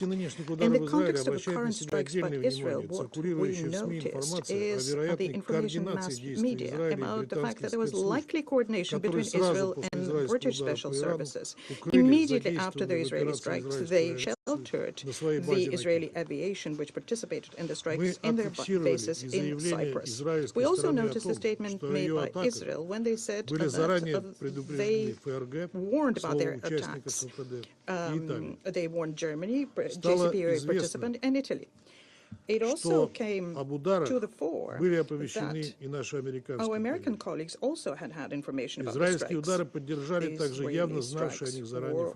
In the context of the current strikes by Israel, what we noticed is the information mass media about the fact that there was likely coordination between Israel and British special services. Immediately after the Israeli strikes, they sheltered the Israeli aviation which participated in the strikes in their bases in Cyprus. We also noticed the statement made by Israel when they said that they warned about their attacks. They warned Germany, JCPOA participant, and Italy. It also came to the fore that our American colleagues also had information about the strikes. These Israeli strikes were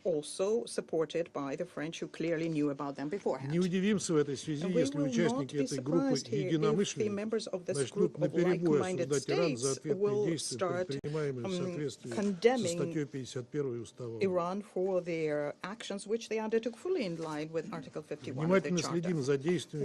also supported by the French, who clearly knew about them beforehand. And we will not be surprised here if the members of this group of like-minded states will start condemning Iran for their actions, which they undertook fully in line with Article 51 of the Charter.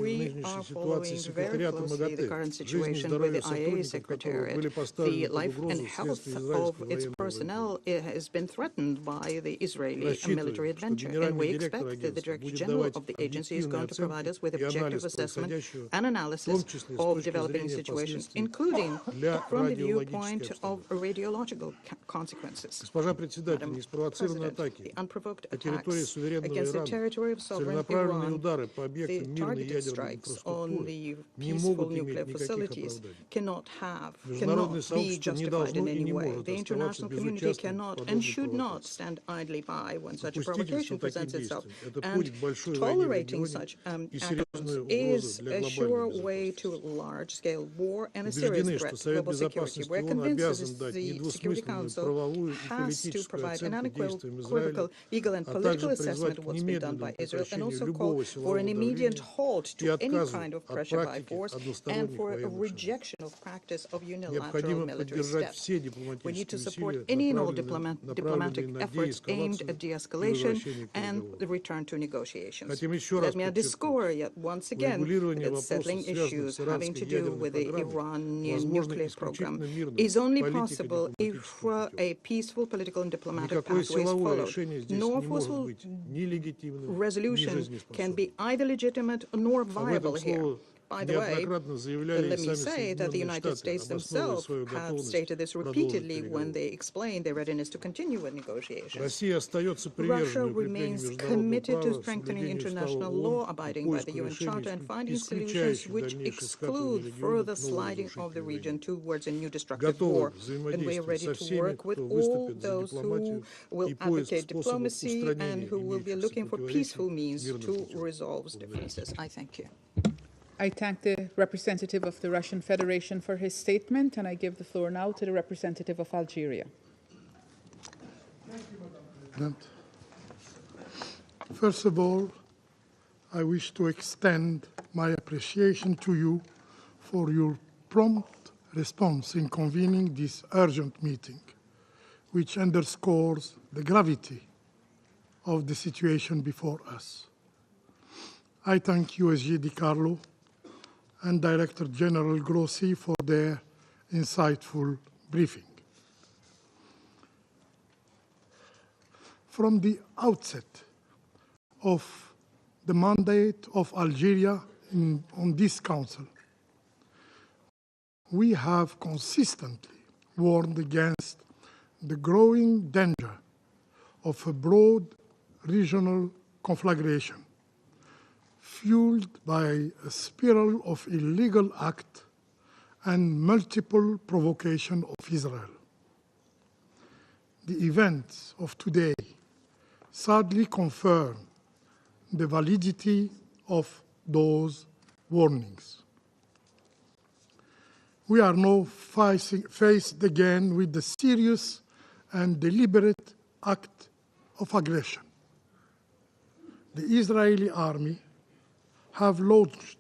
We are following very closely the current situation with the IAEA Secretariat. The life and health of its personnel has been threatened by the Israeli military adventure, and we expect that the Director General of the agency is going to provide us with objective assessment and analysis of developing situations, including from the viewpoint of radiological consequences. Madam President, the unprovoked attacks against the territory of sovereign Iran, the targeted strikes on the peaceful nuclear facilities cannot be justified in any way. The international community cannot and should not stand idly by when such a provocation presents itself, and tolerating such actions is a sure way to large-scale war and a serious threat to global security. We're convinced that the Security Council has to provide an unequivocal legal and political assessment of what's been done by Israel, and also call for an immediate halt to any kind of pressure by force and for a rejection of practice of unilateral military steps. We need to support any and all diplomatic efforts aimed at de-escalation and the return to negotiations. Let me underscore yet once again that settling issues having to do with the Iranian nuclear program is only possible if a peaceful political and diplomatic pathway is followed. No forceful resolution can be either legitimate nor viable here. By the way, let me say that the United States themselves have stated this repeatedly when they explained their readiness to continue with negotiations. Russia remains committed to strengthening international law, abiding by the UN Charter, and finding solutions which exclude further sliding of the region towards a new destructive war. And we are ready to work with all those who will advocate diplomacy and who will be looking for peaceful means to resolve differences. I thank you. I thank the representative of the Russian Federation for his statement, and I give the floor now to the representative of Algeria. Thank you, Madam President. First of all, I wish to extend my appreciation to you for your prompt response in convening this urgent meeting, which underscores the gravity of the situation before us. I thank USG Di Carlo and Director General Grossi for their insightful briefing. From the outset of the mandate of Algeria on this Council, we have consistently warned against the growing danger of a broad regional conflagration fueled by a spiral of illegal acts and multiple provocations of Israel. The events of today sadly confirm the validity of those warnings. We are now faced again with the serious and deliberate act of aggression. The Israeli army have launched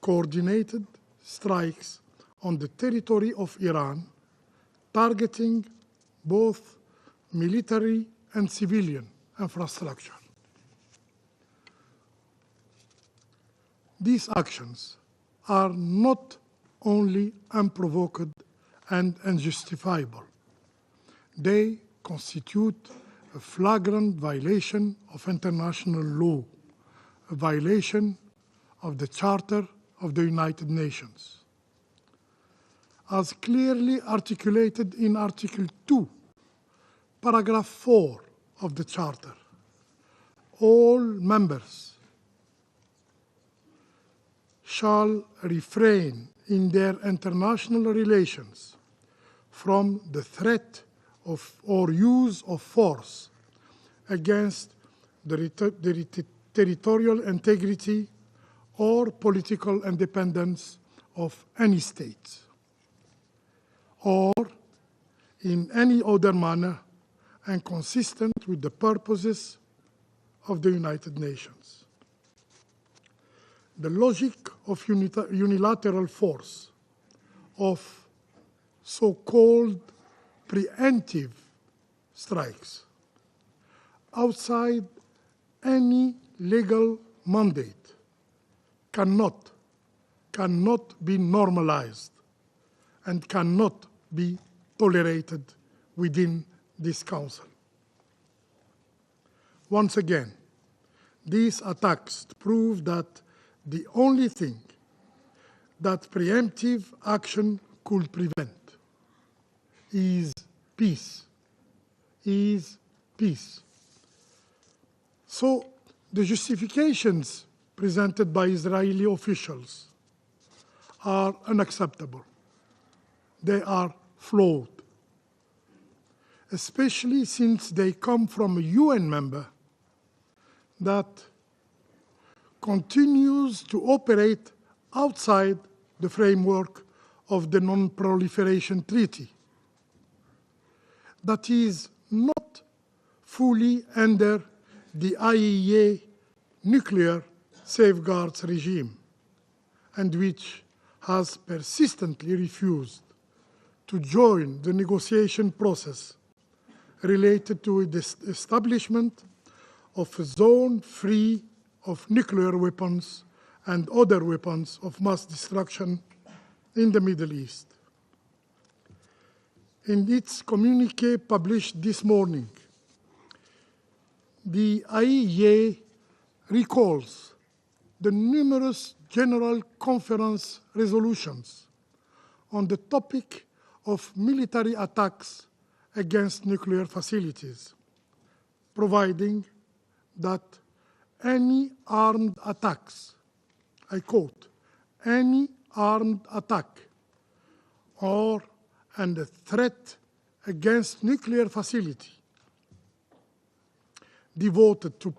coordinated strikes on the territory of Iran, targeting both military and civilian infrastructure. These actions are not only unprovoked and unjustifiable. They constitute a flagrant violation of international law, a violation of the Charter of the United Nations. As clearly articulated in Article 2, Paragraph 4 of the Charter, all members shall refrain in their international relations from the threat of or use of force against the territorial integrity or political independence of any state, or in any other manner and consistent with the purposes of the United Nations. The logic of unilateral force, of so-called preemptive strikes outside any legal mandate cannot be normalized and cannot be tolerated within this Council. Once again, these attacks prove that the only thing that preemptive action could prevent is peace, So the justifications presented by Israeli officials are unacceptable. They are flawed, especially since they come from a UN member that continues to operate outside the framework of the Non-Proliferation Treaty, that is not fully under the IAEA nuclear safeguards regime, and which has persistently refused to join the negotiation process related to the establishment of a zone free of nuclear weapons and other weapons of mass destruction in the Middle East. In its communique published this morning, the IAEA recalls the numerous General Conference resolutions on the topic of military attacks against nuclear facilities, providing that any armed attacks, I quote, any armed attack and a threat against nuclear facility devoted to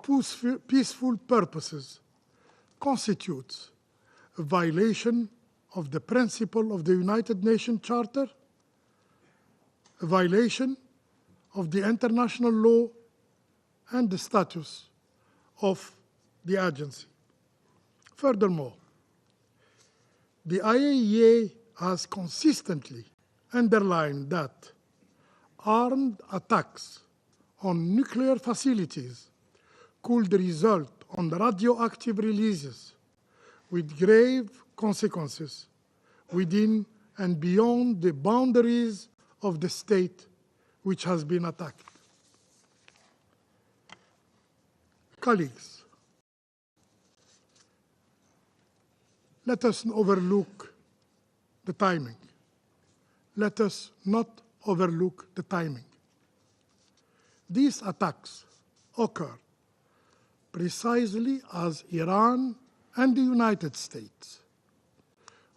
peaceful purposes constitutes a violation of the principle of the United Nations Charter, a violation of the international law and the status of the agency. Furthermore, the IAEA has consistently underlined that armed attacks on nuclear facilities could result on radioactive releases with grave consequences within and beyond the boundaries of the state which has been attacked. Colleagues, let us overlook the timing. Let us not overlook the timing. These attacks occurred precisely as Iran and the United States,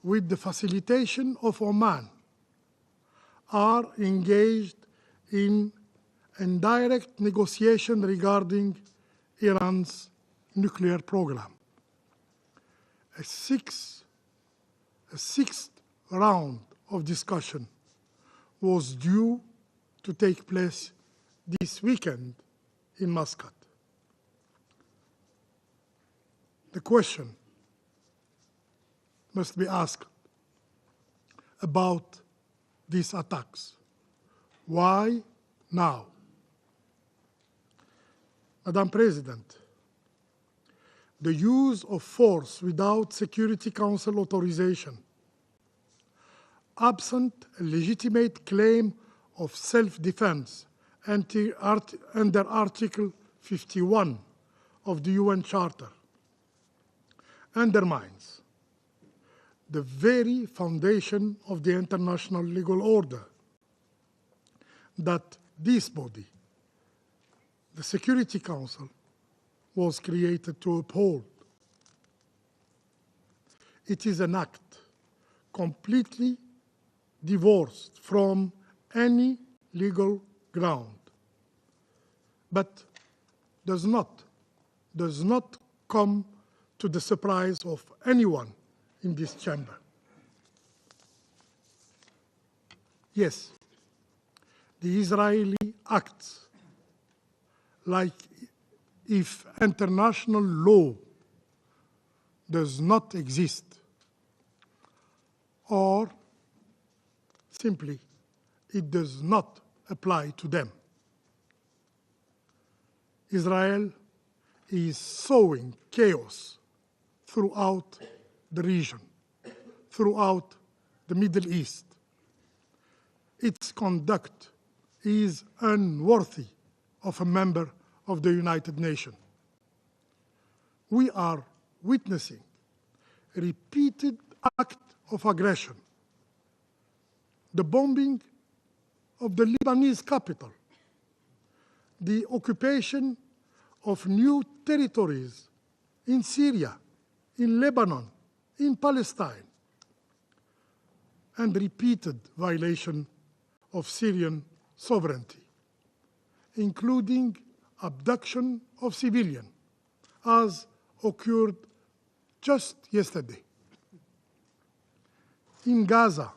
with the facilitation of Oman, are engaged in indirect negotiation regarding Iran's nuclear program. A sixth round of discussion was due to take place this weekend in Muscat. The question must be asked about these attacks. Why now? Madam President, the use of force without Security Council authorization, absent a legitimate claim of self-defense under Article 51 of the UN Charter undermines the very foundation of the international legal order that this body, the Security Council, was created to uphold. It is an act completely divorced from any legal ground, but does not come to the surprise of anyone in this chamber. Yes, the Israeli acts like if international law does not exist, or simply it does not apply to them. Israel is sowing chaos throughout the region, throughout the Middle East. Its conduct is unworthy of a member of the United Nations. We are witnessing repeated acts of aggression, the bombing of the Lebanese capital, the occupation of new territories in Syria, in Lebanon, in Palestine, and repeated violation of Syrian sovereignty, including abduction of civilians, as occurred just yesterday. In Gaza,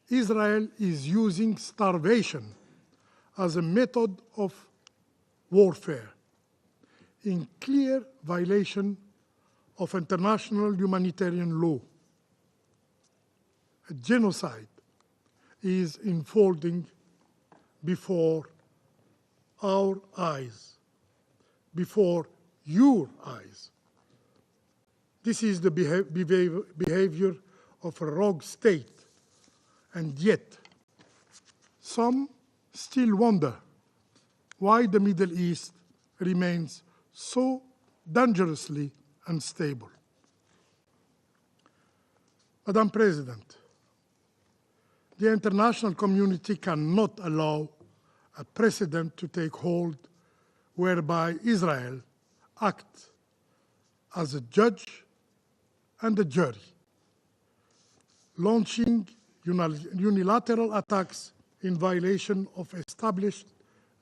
Israel is using starvation as a method of warfare, in clear violation of international humanitarian law. A genocide is unfolding before our eyes, before your eyes. This is the behavior of a rogue state, and yet some still wonder why the Middle East remains so dangerously unstable. Madam President, the international community cannot allow a precedent to take hold whereby Israel acts as a judge and a jury, launching unilateral attacks in violation of established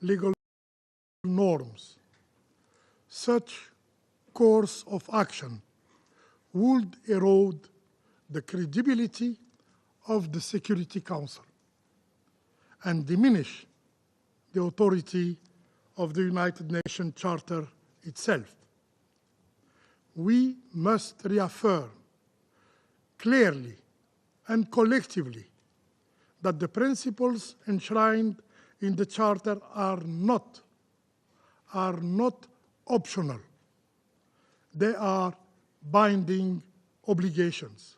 legal norms. Such course of action would erode the credibility of the Security Council and diminish the authority of the United Nations Charter itself. We must reaffirm clearly and collectively that the principles enshrined in the Charter are not optional. They are binding obligations.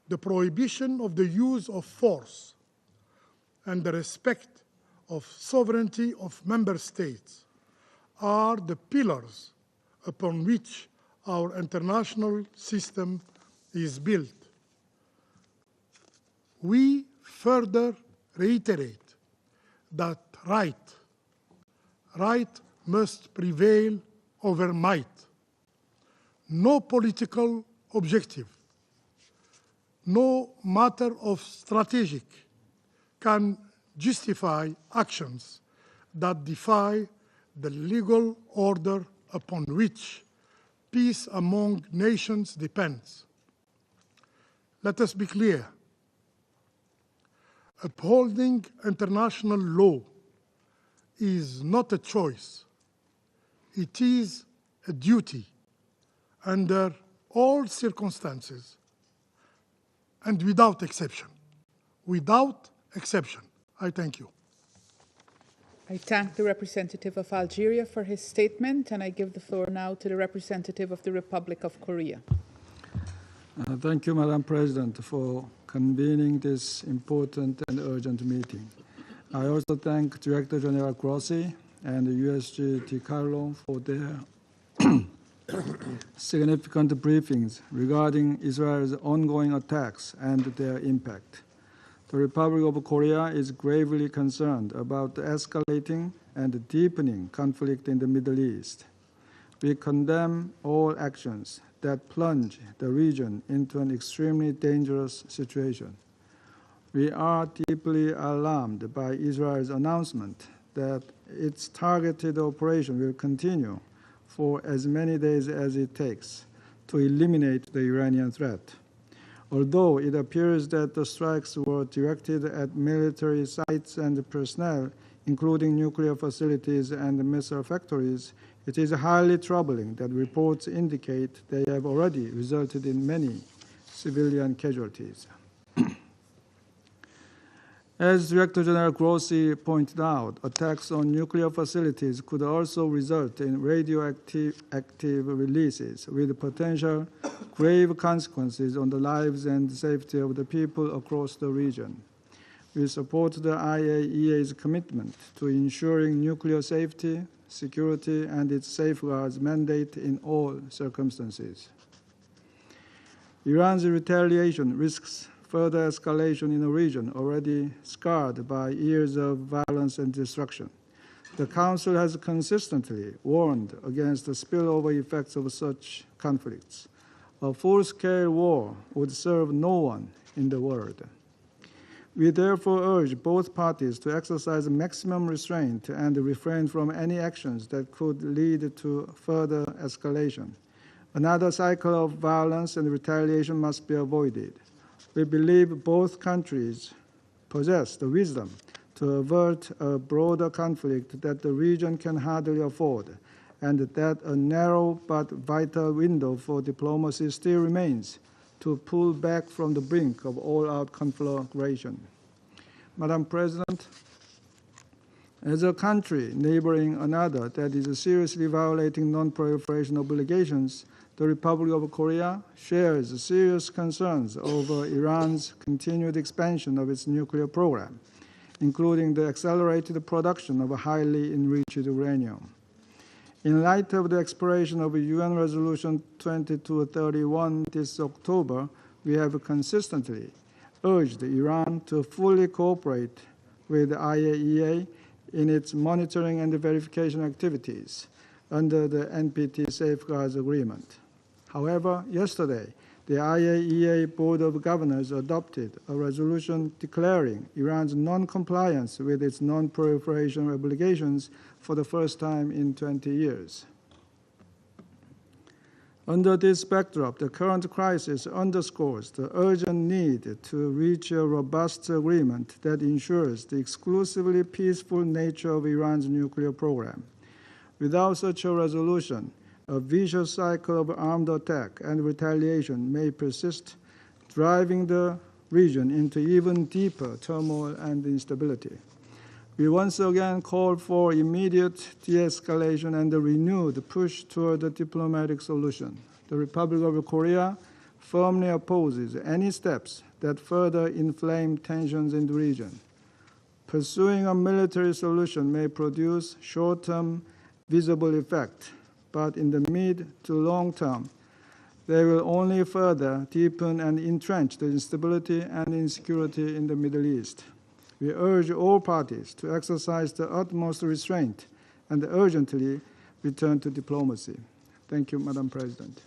The prohibition of the use of force and the respect of sovereignty of member states are the pillars upon which our international system is built. We further reiterate that right must prevail over might. No political objective, no matter of strategic, can justify actions that defy the legal order upon which peace among nations depends. Let us be clear. Upholding international law is not a choice. It is a duty under all circumstances and without exception. Without exception. I thank you. I thank the representative of Algeria for his statement, and I give the floor now to the representative of the Republic of Korea. Thank you, Madam President, for convening this important and urgent meeting. I also thank Director General Grossi and USG DiCarlo for their significant briefings regarding Israel's ongoing attacks and their impact. The Republic of Korea is gravely concerned about the escalating and deepening conflict in the Middle East. We condemn all actions that plunge the region into an extremely dangerous situation. We are deeply alarmed by Israel's announcement that its targeted operation will continue for as many days as it takes to eliminate the Iranian threat. Although it appears that the strikes were directed at military sites and personnel, including nuclear facilities and missile factories, it is highly troubling that reports indicate they have already resulted in many civilian casualties. As Director General Grossi pointed out, attacks on nuclear facilities could also result in radioactive releases with potential grave consequences on the lives and safety of the people across the region. We support the IAEA's commitment to ensuring nuclear safety, security, and its safeguards mandate in all circumstances. Iran's retaliation risks further escalation in a region already scarred by years of violence and destruction. The Council has consistently warned against the spillover effects of such conflicts. A full-scale war would serve no one in the world. We therefore urge both parties to exercise maximum restraint and refrain from any actions that could lead to further escalation. Another cycle of violence and retaliation must be avoided. We believe both countries possess the wisdom to avert a broader conflict that the region can hardly afford, and that a narrow but vital window for diplomacy still remains to pull back from the brink of all-out conflagration. Madam President, as a country neighboring another that is seriously violating non-proliferation obligations, the Republic of Korea shares serious concerns over Iran's continued expansion of its nuclear program, including the accelerated production of highly enriched uranium. In light of the expiration of UN Resolution 2231 this October, we have consistently urged Iran to fully cooperate with the IAEA in its monitoring and verification activities under the NPT Safeguards Agreement. However, yesterday, the IAEA Board of Governors adopted a resolution declaring Iran's non-compliance with its non-proliferation obligations for the first time in 20 years. Under this backdrop, the current crisis underscores the urgent need to reach a robust agreement that ensures the exclusively peaceful nature of Iran's nuclear program. Without such a resolution, a vicious cycle of armed attack and retaliation may persist, driving the region into even deeper turmoil and instability. We once again call for immediate de-escalation and a renewed push toward a diplomatic solution. The Republic of Korea firmly opposes any steps that further inflame tensions in the region. Pursuing a military solution may produce short-term visible effect, but in the mid to long term, they will only further deepen and entrench the instability and insecurity in the Middle East. We urge all parties to exercise the utmost restraint and urgently return to diplomacy. Thank you, Madam President.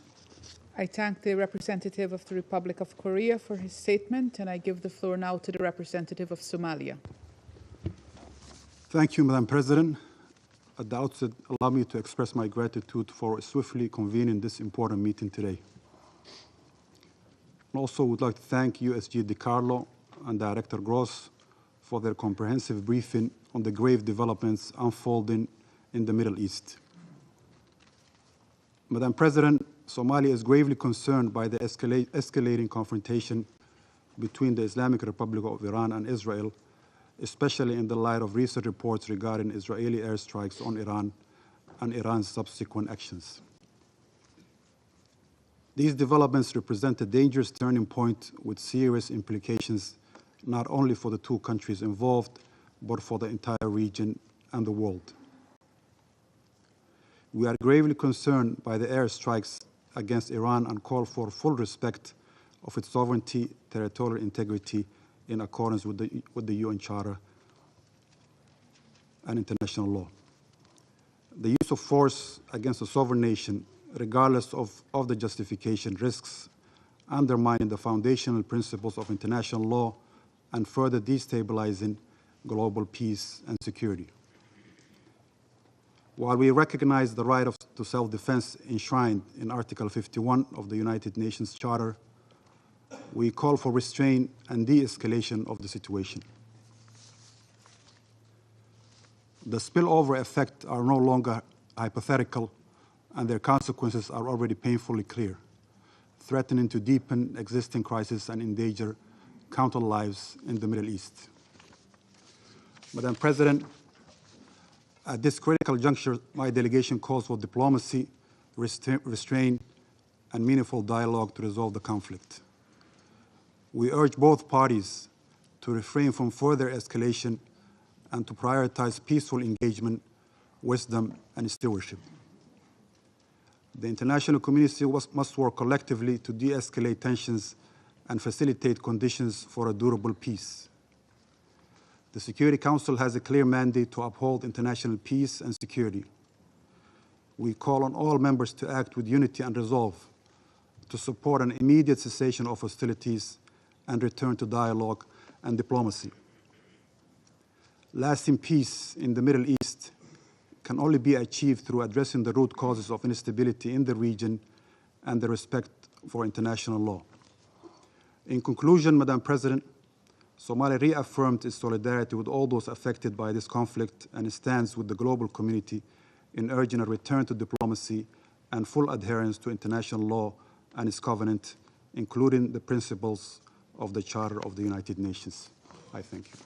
I thank the representative of the Republic of Korea for his statement, and I give the floor now to the representative of Somalia. Thank you, Madam President. At the outset, allow me to express my gratitude for swiftly convening this important meeting today. I also would like to thank USG DiCarlo and Director Gross for their comprehensive briefing on the grave developments unfolding in the Middle East. Madam President, Somalia is gravely concerned by the escalating confrontation between the Islamic Republic of Iran and Israel, especially in the light of recent reports regarding Israeli airstrikes on Iran and Iran's subsequent actions. These developments represent a dangerous turning point with serious implications not only for the two countries involved, but for the entire region and the world. We are gravely concerned by the airstrikes against Iran and call for full respect of its sovereignty, territorial integrity in accordance with the UN Charter and international law. The use of force against a sovereign nation, regardless of the justification, risks undermining the foundational principles of international law and further destabilizing global peace and security. While we recognize the right to self-defense enshrined in Article 51 of the United Nations Charter, we call for restraint and de-escalation of the situation. The spillover effects are no longer hypothetical, and their consequences are already painfully clear, threatening to deepen existing crises and endanger countless lives in the Middle East. Madam President, at this critical juncture, my delegation calls for diplomacy, restraint, and meaningful dialogue to resolve the conflict. We urge both parties to refrain from further escalation and to prioritize peaceful engagement, wisdom, and stewardship. The international community must work collectively to de-escalate tensions and facilitate conditions for a durable peace. The Security Council has a clear mandate to uphold international peace and security. We call on all members to act with unity and resolve to support an immediate cessation of hostilities and return to dialogue and diplomacy. Lasting peace in the Middle East can only be achieved through addressing the root causes of instability in the region and the respect for international law. In conclusion, Madam President, Somalia reaffirmed its solidarity with all those affected by this conflict and stands with the global community in urging a return to diplomacy and full adherence to international law and its covenant, including the principles of the Charter of the United Nations. I thank you.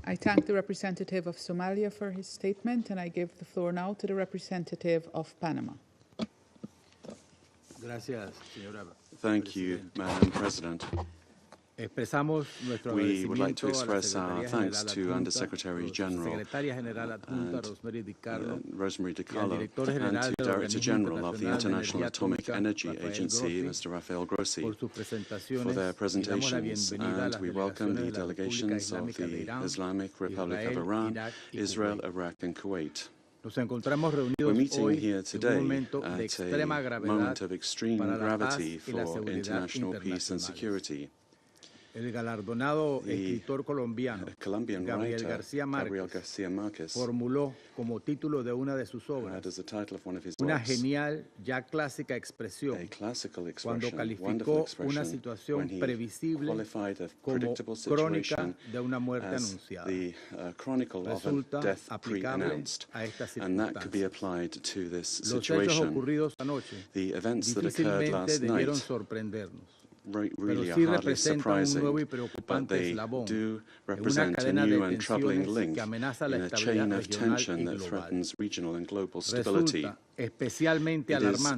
I thank the representative of Somalia for his statement, and I give the floor now to the representative of Panama. Thank you, Madam President. We would like to express our thanks to Undersecretary General Rosemary DiCarlo and to Director General of the International Atomic Energy Agency, Mr. Rafael Grossi, for their presentations, and we welcome the delegations of the Islamic Republic of Iran, Israel, Iraq, and Kuwait. We're meeting here today at a moment of extreme gravity for international peace and security. El galardonado escritor colombiano Gabriel García Márquez formuló como título de una de sus obras una genial, ya clásica expresión cuando calificó una situación previsible como crónica de una muerte anunciada. Resulta aplicable a esta circunstancia. Los hechos ocurridos anoche difícilmente debieron sorprendernos. Really are hardly surprising, but they do represent a new and troubling link in a chain of tension that threatens regional and global stability. It is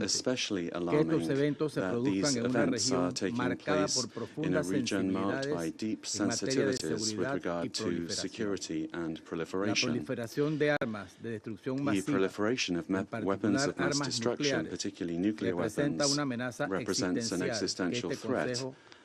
especially alarming that these events are taking place in a region marked by deep sensitivities with regard to security and proliferation. The proliferation of weapons of mass destruction, particularly nuclear weapons, represents an existential threat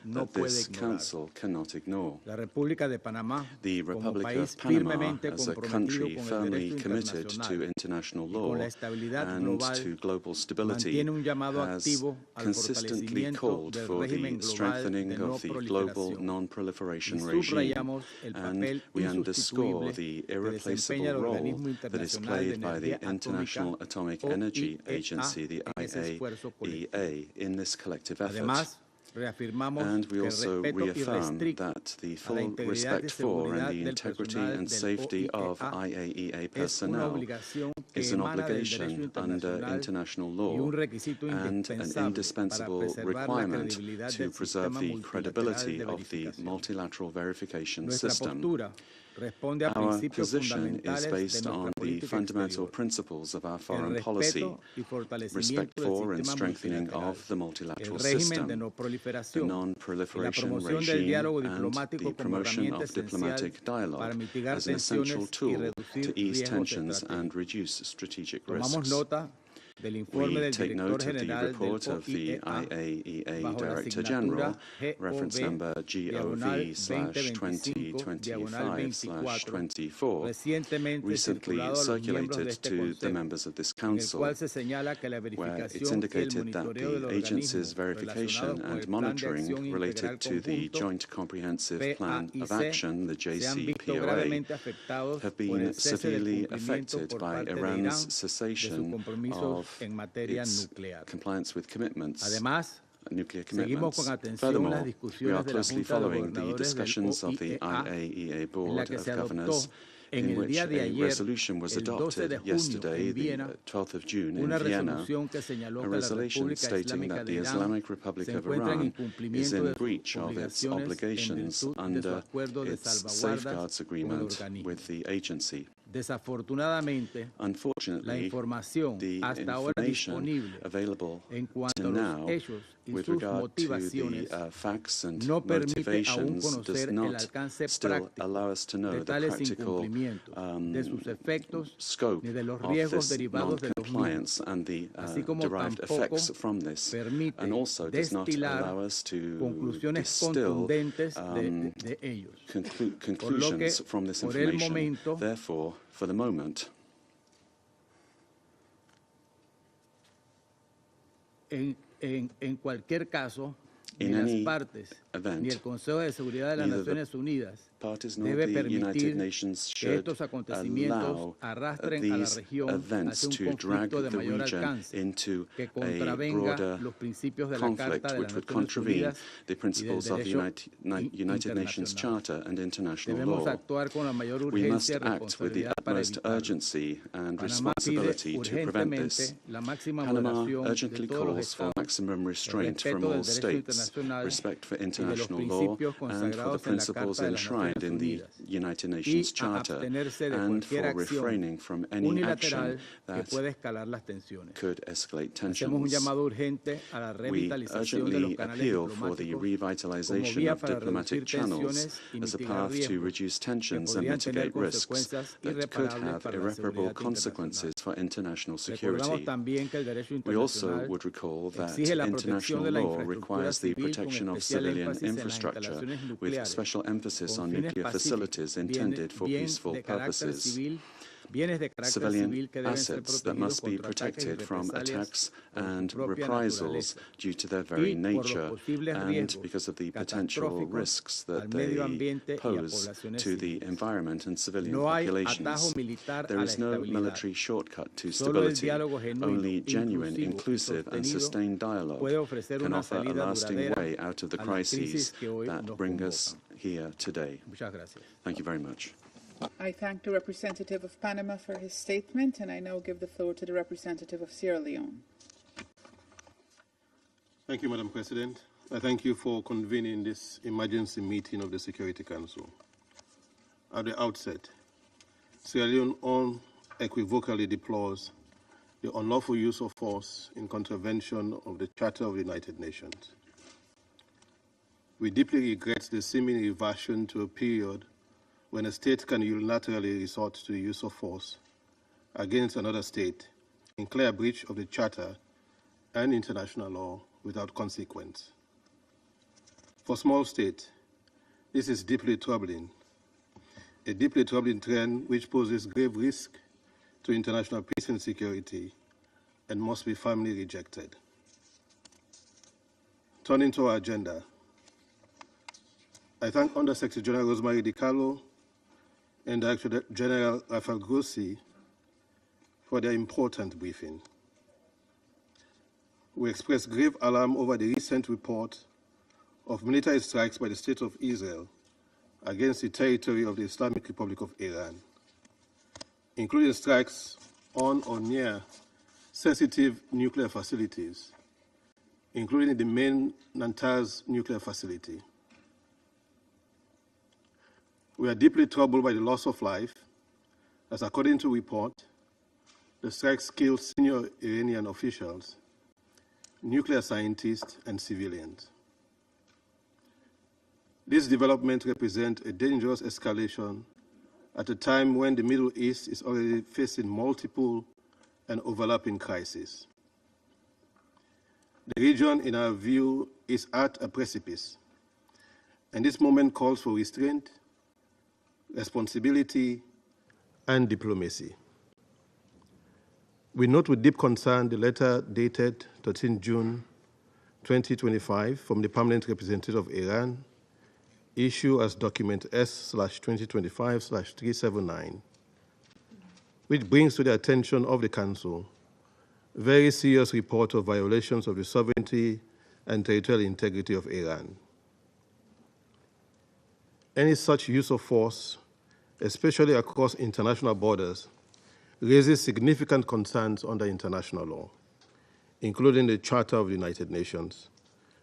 that this Council cannot ignore. The Republic of Panama, as a country firmly committed to international law and to global stability, has consistently called for the strengthening of the global non-proliferation regime, and we underscore the irreplaceable role that is played by the International Atomic Energy Agency, the IAEA, in this collective effort. And we also reaffirm that the full respect for and the integrity and safety of IAEA personnel is an obligation under international law and an indispensable requirement to preserve the credibility of the multilateral verification system. Our position is based on the fundamental principles of our foreign policy, respect for and strengthening of the multilateral system. the non-proliferation regime and the promotion of diplomatic dialogue as an essential tool to ease tensions and reduce strategic risks. We take note of the report of the IAEA Director General, reference number GOV/2025/24, recently circulated to the members of this Council, where it's indicated that the agency's verification and monitoring related to the Joint Comprehensive Plan of Action, the JCPOA, have been severely affected by Iran's cessation of its compliance with commitments, nuclear commitments. Furthermore, we are closely following the discussions of the IAEA Board of Governors, in which a resolution was adopted yesterday, the 12th of June, in Vienna, a resolution stating that the Islamic Republic of Iran is in breach of its obligations under its safeguards agreement with the agency. Unfortunately, the information available to now with regard to the facts and motivations does not still allow us to know the practical scope of this non-compliance and the derived effects from this, and also does not allow us to distill conclusions from this information. Therefore, for the moment, en cualquier caso, in ni any las partes event, ni el Consejo de Seguridad de las Naciones Unidas parties nor debe the United permitir Nations que should estos acontecimientos allow arrastren a la these región events hacia un to drag conflicto de the mayor region alcance into que a contravenga broader los principios de la conflict Carta de which las would Naciones contravene Unidas the y del principles of the derecho United Nations internacional. Charter and international Debemos law. actuar con la mayor We must urgencia y act with the responsabilidad para utmost evitarlo. urgency and Panamá pide responsibility to prevent this. urgentemente la máxima Panama moderación urgently de todos los calls for estados, maximum restraint el from respeto all del derecho states, internacional respect for y de los international law, principios and for the consagrados en la principles Carta de las enshrined Naciones in the Unidas, United y Nations a Charter, abstenerse de and cualquier for acción refraining from any unilateral action que that pueda escalar las tensiones. could escalate Hacemos un tensions. llamado urgente a la We revitalización de los urgently canales appeal for the diplomáticos como revitalization vía of para diplomatic reducir channels tensiones y as a mitigar path to riesgos reduce que tensions and podrían tener mitigate risks consecuencias that could irreparables have para la irreparable seguridad consequences internacional. for international Recordamos security. también que el derecho We also internacional would recall that exige la protección international de la law infraestructura requires the civil con protection of especial civilian énfasis en las infrastructure instalaciones with nucleares special emphasis con on fines nuclear pacíficos, facilities intended for peaceful de carácter purposes. civil, bienes de carácter Civilian civil que deben ser assets that protegidos must be contra ataques y protected from represalias attacks por su and propia reprisals naturaleza due to their very y por los nature posibles and riesgos because of the potential catastróficos risks al that medio they ambiente y a pose poblaciones to the civiles. environment and civilian No hay atajo populations. militar There a la is no estabilidad. military shortcut to Solo el stability. diálogo genuino, Only genuine, inclusivo y inclusive and sostenido sustained dialogue puede ofrecer can una offer a salida lasting duradera way out of the a las crisis crises que hoy that nos bring us convocan. here today. Muchas gracias. Thank you very much. I thank the representative of Panama for his statement, and I now give the floor to the representative of Sierra Leone. Thank you, Madam President. I thank you for convening this emergency meeting of the Security Council. At the outset, Sierra Leone unequivocally deplores the unlawful use of force in contravention of the Charter of the United Nations. We deeply regret the seeming reversion to a period when a state can unilaterally resort to the use of force against another state in clear breach of the Charter and international law without consequence. For small states, this is deeply troubling, a deeply troubling trend which poses grave risk to international peace and security and must be firmly rejected. Turning to our agenda, I thank Under-Secretary General Rosemary DiCarlo and Director General Rafael Grossi for their important briefing. We express grave alarm over the recent report of military strikes by the State of Israel against the territory of the Islamic Republic of Iran, including strikes on or near sensitive nuclear facilities, including the main Natanz nuclear facility. We are deeply troubled by the loss of life, as according to report, the strikes killed senior Iranian officials, nuclear scientists, and civilians. This development represents a dangerous escalation at a time when the Middle East is already facing multiple and overlapping crises. The region, in our view, is at a precipice, and this moment calls for restraint, responsibility, and diplomacy. We note with deep concern the letter dated 13 June 2025 from the Permanent Representative of Iran, issued as document S/2025/379, which brings to the attention of the Council very serious report of violations of the sovereignty and territorial integrity of Iran. Any such use of force, especially across international borders, raises significant concerns under international law, including the Charter of the United Nations,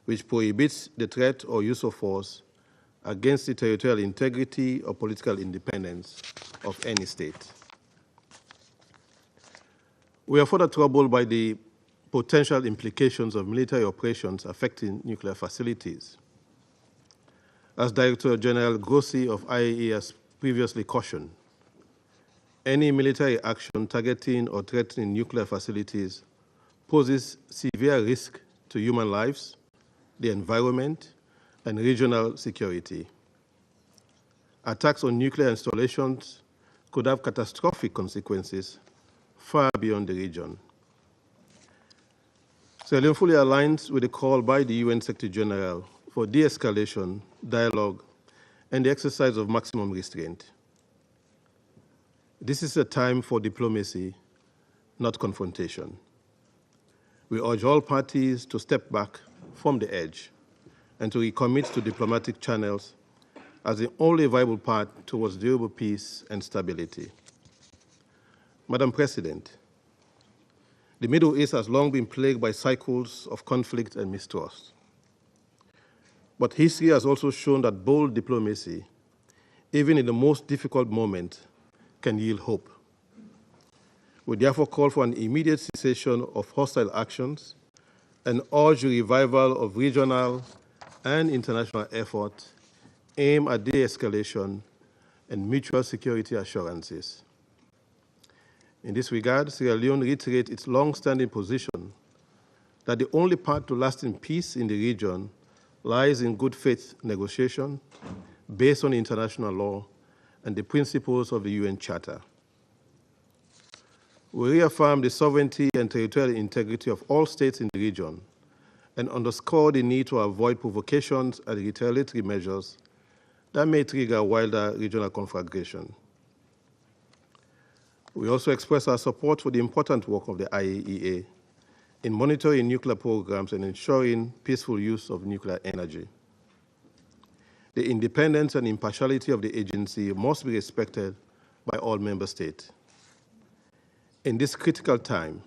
which prohibits the threat or use of force against the territorial integrity or political independence of any state. We are further troubled by the potential implications of military operations affecting nuclear facilities. As Director General Grossi of IAEA has previously cautioned, any military action targeting or threatening nuclear facilities poses severe risk to human lives, the environment, and regional security. Attacks on nuclear installations could have catastrophic consequences far beyond the region. Sierra Leone fully aligns with the call by the UN Secretary General for de-escalation, dialogue, and the exercise of maximum restraint. This is a time for diplomacy, not confrontation. We urge all parties to step back from the edge and to recommit to diplomatic channels as the only viable path towards durable peace and stability. Madam President, the Middle East has long been plagued by cycles of conflict and mistrust. But history has also shown that bold diplomacy, even in the most difficult moment, can yield hope. We therefore call for an immediate cessation of hostile actions and urge the revival of regional and international efforts aimed at de-escalation and mutual security assurances. In this regard, Sierra Leone reiterates its long-standing position that the only path to lasting peace in the region lies in good faith negotiation based on international law and the principles of the UN Charter. We reaffirm the sovereignty and territorial integrity of all states in the region and underscore the need to avoid provocations and retaliatory measures that may trigger wider regional conflagration. We also express our support for the important work of the IAEA in monitoring nuclear programs and ensuring peaceful use of nuclear energy. The independence and impartiality of the agency must be respected by all member states. In this critical time,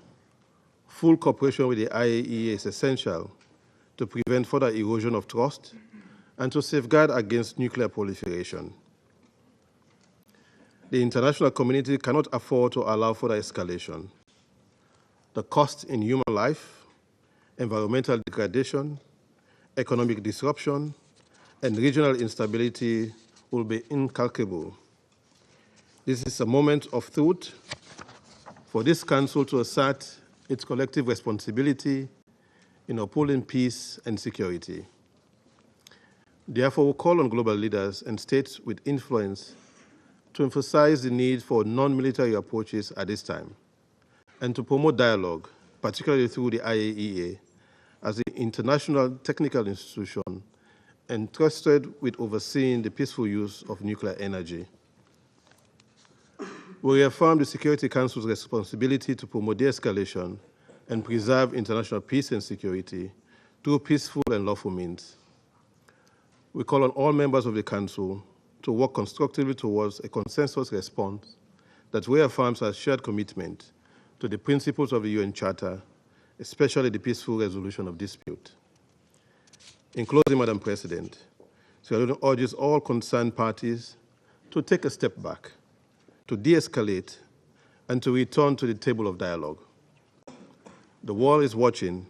full cooperation with the IAEA is essential to prevent further erosion of trust and to safeguard against nuclear proliferation. The international community cannot afford to allow further escalation. The cost in human life, environmental degradation, economic disruption, and regional instability will be incalculable. This is a moment of truth for this Council to assert its collective responsibility in upholding peace and security. Therefore, we call on global leaders and states with influence to emphasize the need for non-military approaches at this time and to promote dialogue, particularly through the IAEA, as the international technical institution entrusted with overseeing the peaceful use of nuclear energy. We reaffirm the Security Council's responsibility to promote de-escalation and preserve international peace and security through peaceful and lawful means. We call on all members of the Council to work constructively towards a consensus response that reaffirms our shared commitment to the principles of the UN Charter, especially the peaceful resolution of dispute. In closing, Madam President, Sierra Leone urges all concerned parties to take a step back, to de-escalate, and to return to the table of dialogue. The world is watching,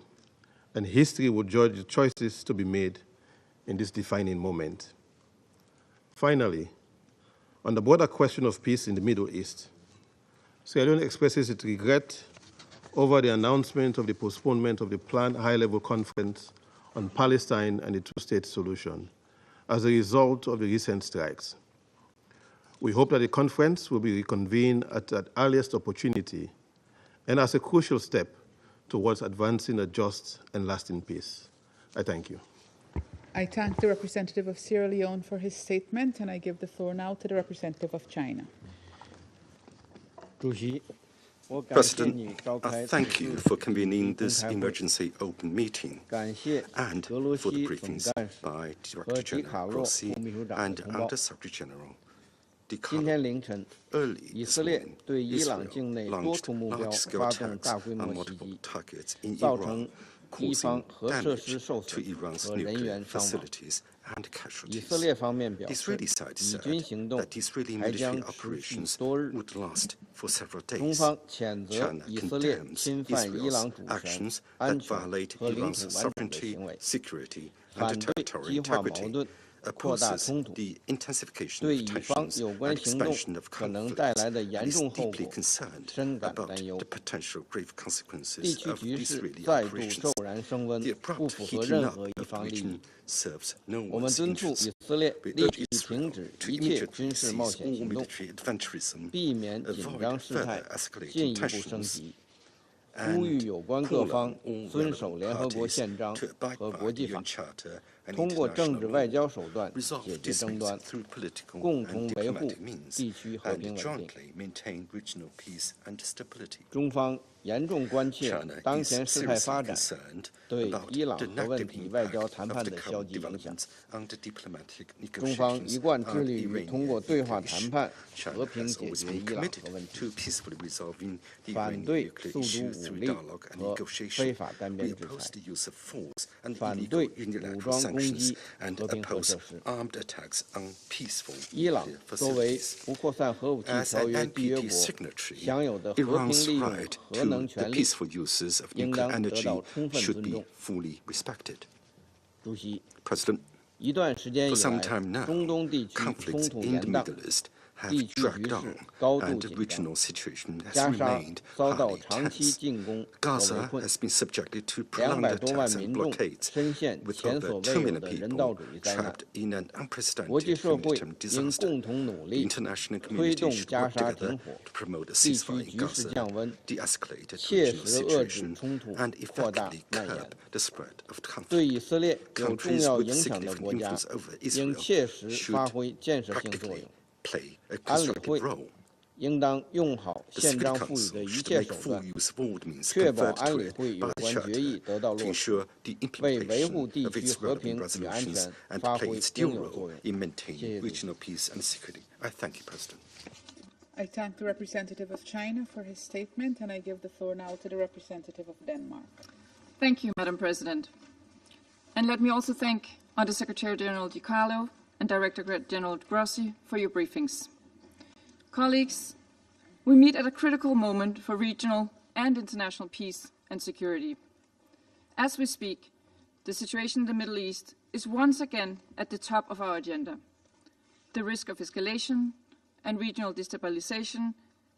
and history will judge the choices to be made in this defining moment. Finally, on the broader question of peace in the Middle East, Sierra Leone expresses its regret over the announcement of the postponement of the planned high-level conference on Palestine and the two-state solution as a result of the recent strikes. We hope that the conference will be reconvened at the earliest opportunity and as a crucial step towards advancing a just and lasting peace. I thank you. I thank the representative of Sierra Leone for his statement, and I give the floor now to the representative of China. President, I thank you for convening this emergency open meeting and for the briefings by Director General Grossi and Under-Secretary General Early this morning, Israel launched large-scale attacks on multiple targets in Iran, causing damage to Iran's nuclear facilities and casualties. The Israeli side said that Israeli military operations would last for several days. China condemns Israel's actions that violate Iran's sovereignty, security, and territorial integrity, opposes the intensification of tensions and expansion of conflicts, and is deeply concerned about the potential grave consequences of Israeli operations. The abrupt heating up of the region serves no one's interest. We urge Israel to immediately cease all military adventurism, avoid further escalating tensions, and call on all relevant parties to abide by the UN Charter and international law, resolve disputes through political and diplomatic means, and jointly maintain regional peace and stability. China is seriously concerned about the negative impact of the current developments on the diplomatic negotiations on Iranian nuclear issue. China has always been committed to peacefully resolving the Iranian nuclear issue through dialogue and negotiation. We oppose the use of force and illegal unilateral sanctions and oppose armed attacks on peaceful nuclear facilities. As an NPT signatory, Iran's right to the peaceful uses of nuclear energy should be fully respected. President, for some time now, conflicts in the Middle East have dragged on, and the regional situation has remained highly tense. Gaza has been subjected to prolonged attacks and blockades, with over 2 million people trapped in an unprecedented humanitarian disaster. The international community should work together to promote a ceasefire in Gaza, de-escalate the regional situation, and effectively curb the spread of conflict. Countries with significant influence over Israel should practically play a constructive role. The Security Council should make full use of all the means conferred to it by the Charter to ensure the implementation of its relevant resolutions and play its due role in maintaining regional peace and security. I thank you, President. I thank the representative of China for his statement, and I give the floor now to the representative of Denmark. Thank you, Madam President. And let me also thank Under-Secretary General Dicarlo and Director General Grossi for your briefings. Colleagues, we meet at a critical moment for regional and international peace and security. As we speak, the situation in the Middle East is once again at the top of our agenda. The risk of escalation and regional destabilization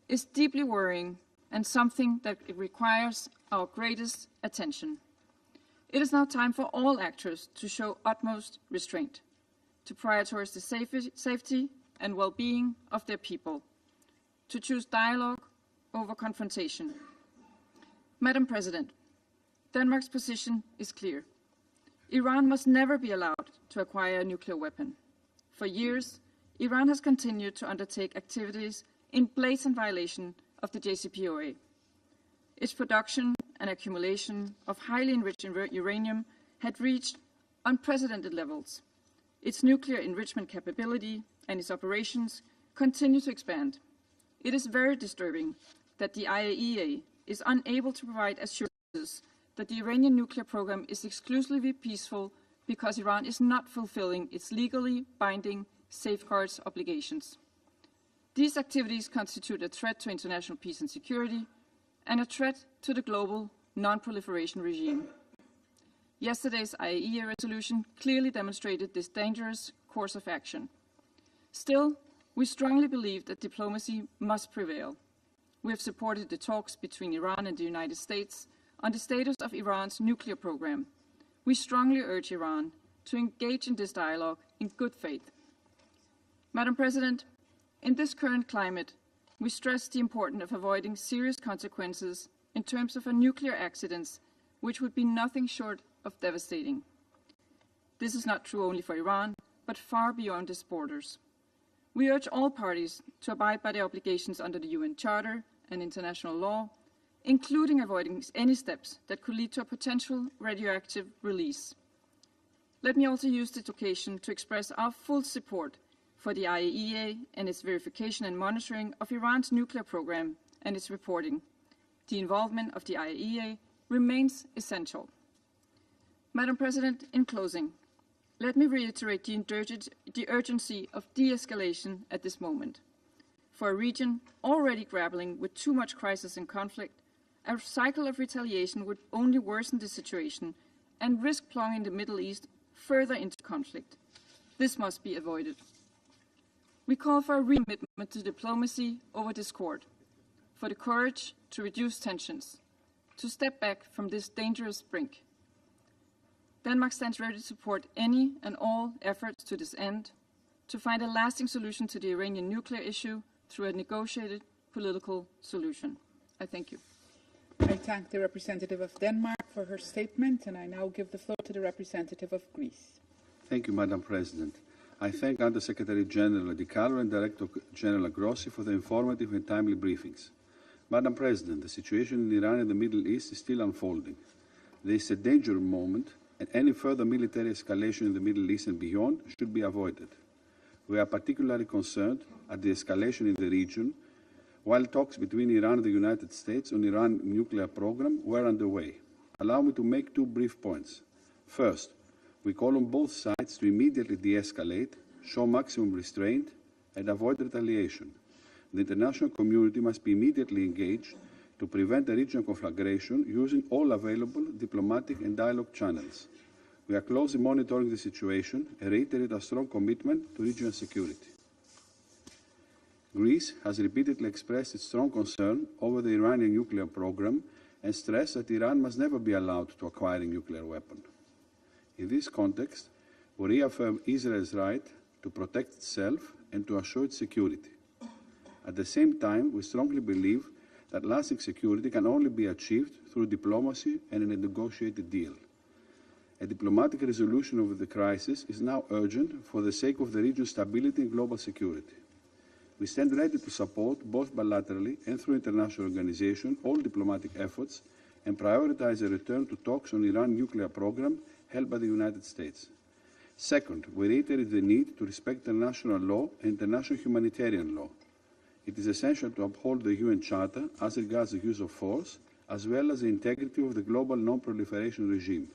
is deeply worrying and something that requires our greatest attention. It is now time for all actors to show utmost restraint, to prioritize the safety and well-being of their people, to choose dialogue over confrontation. Madam President, Denmark's position is clear. Iran must never be allowed to acquire a nuclear weapon. For years, Iran has continued to undertake activities in blatant violation of the JCPOA. Its production and accumulation of highly enriched uranium had reached unprecedented levels. Its nuclear enrichment capability and its operations continue to expand. It is very disturbing that the IAEA is unable to provide assurances that the Iranian nuclear program is exclusively peaceful because Iran is not fulfilling its legally binding safeguards obligations. These activities constitute a threat to international peace and security and a threat to the global non-proliferation regime. Yesterday's IAEA resolution clearly demonstrated this dangerous course of action. Still, we strongly believe that diplomacy must prevail. We have supported the talks between Iran and the United States on the status of Iran's nuclear program. We strongly urge Iran to engage in this dialogue in good faith. Madam President, in this current climate, we stress the importance of avoiding serious consequences in terms of a nuclear accident, which would be nothing short of devastating. This is not true only for Iran, but far beyond its borders. We urge all parties to abide by their obligations under the UN Charter and international law, including avoiding any steps that could lead to a potential radioactive release. Let me also use this occasion to express our full support for the IAEA and its verification and monitoring of Iran's nuclear program and its reporting. The involvement of the IAEA remains essential. Madam President, in closing, let me reiterate the urgency of de-escalation at this moment. For a region already grappling with too much crisis and conflict, a cycle of retaliation would only worsen the situation and risk plunging the Middle East further into conflict. This must be avoided. We call for a recommitment to diplomacy over discord, for the courage to reduce tensions, to step back from this dangerous brink. Denmark stands ready to support any and all efforts to this end, to find a lasting solution to the Iranian nuclear issue through a negotiated political solution. I thank you. I thank the representative of Denmark for her statement, and I now give the floor to the representative of Greece. Thank you, Madam President. I thank Under-Secretary General Di Carlo and Director General Grossi for the informative and timely briefings. Madam President, the situation in Iran and the Middle East is still unfolding. There is a dangerous moment, and any further military escalation in the Middle East and beyond should be avoided. We are particularly concerned at the escalation in the region while talks between Iran and the United States on Iran's nuclear program were underway. Allow me to make two brief points. First, we call on both sides to immediately de-escalate, show maximum restraint, and avoid retaliation. The international community must be immediately engaged to prevent a regional conflagration using all available diplomatic and dialogue channels. We are closely monitoring the situation and reiterate our strong commitment to regional security. Greece has repeatedly expressed its strong concern over the Iranian nuclear program and stressed that Iran must never be allowed to acquire a nuclear weapon. In this context, we reaffirm Israel's right to protect itself and to assure its security. At the same time, we strongly believe that lasting security can only be achieved through diplomacy and in a negotiated deal. A diplomatic resolution of the crisis is now urgent for the sake of the region's stability and global security. We stand ready to support, both bilaterally and through international organizations, all diplomatic efforts and prioritize a return to talks on Iran's nuclear program held by the United States. Second, we reiterate the need to respect international law and international humanitarian law. It is essential to uphold the UN Charter as regards the use of force, as well as the integrity of the global non-proliferation regime.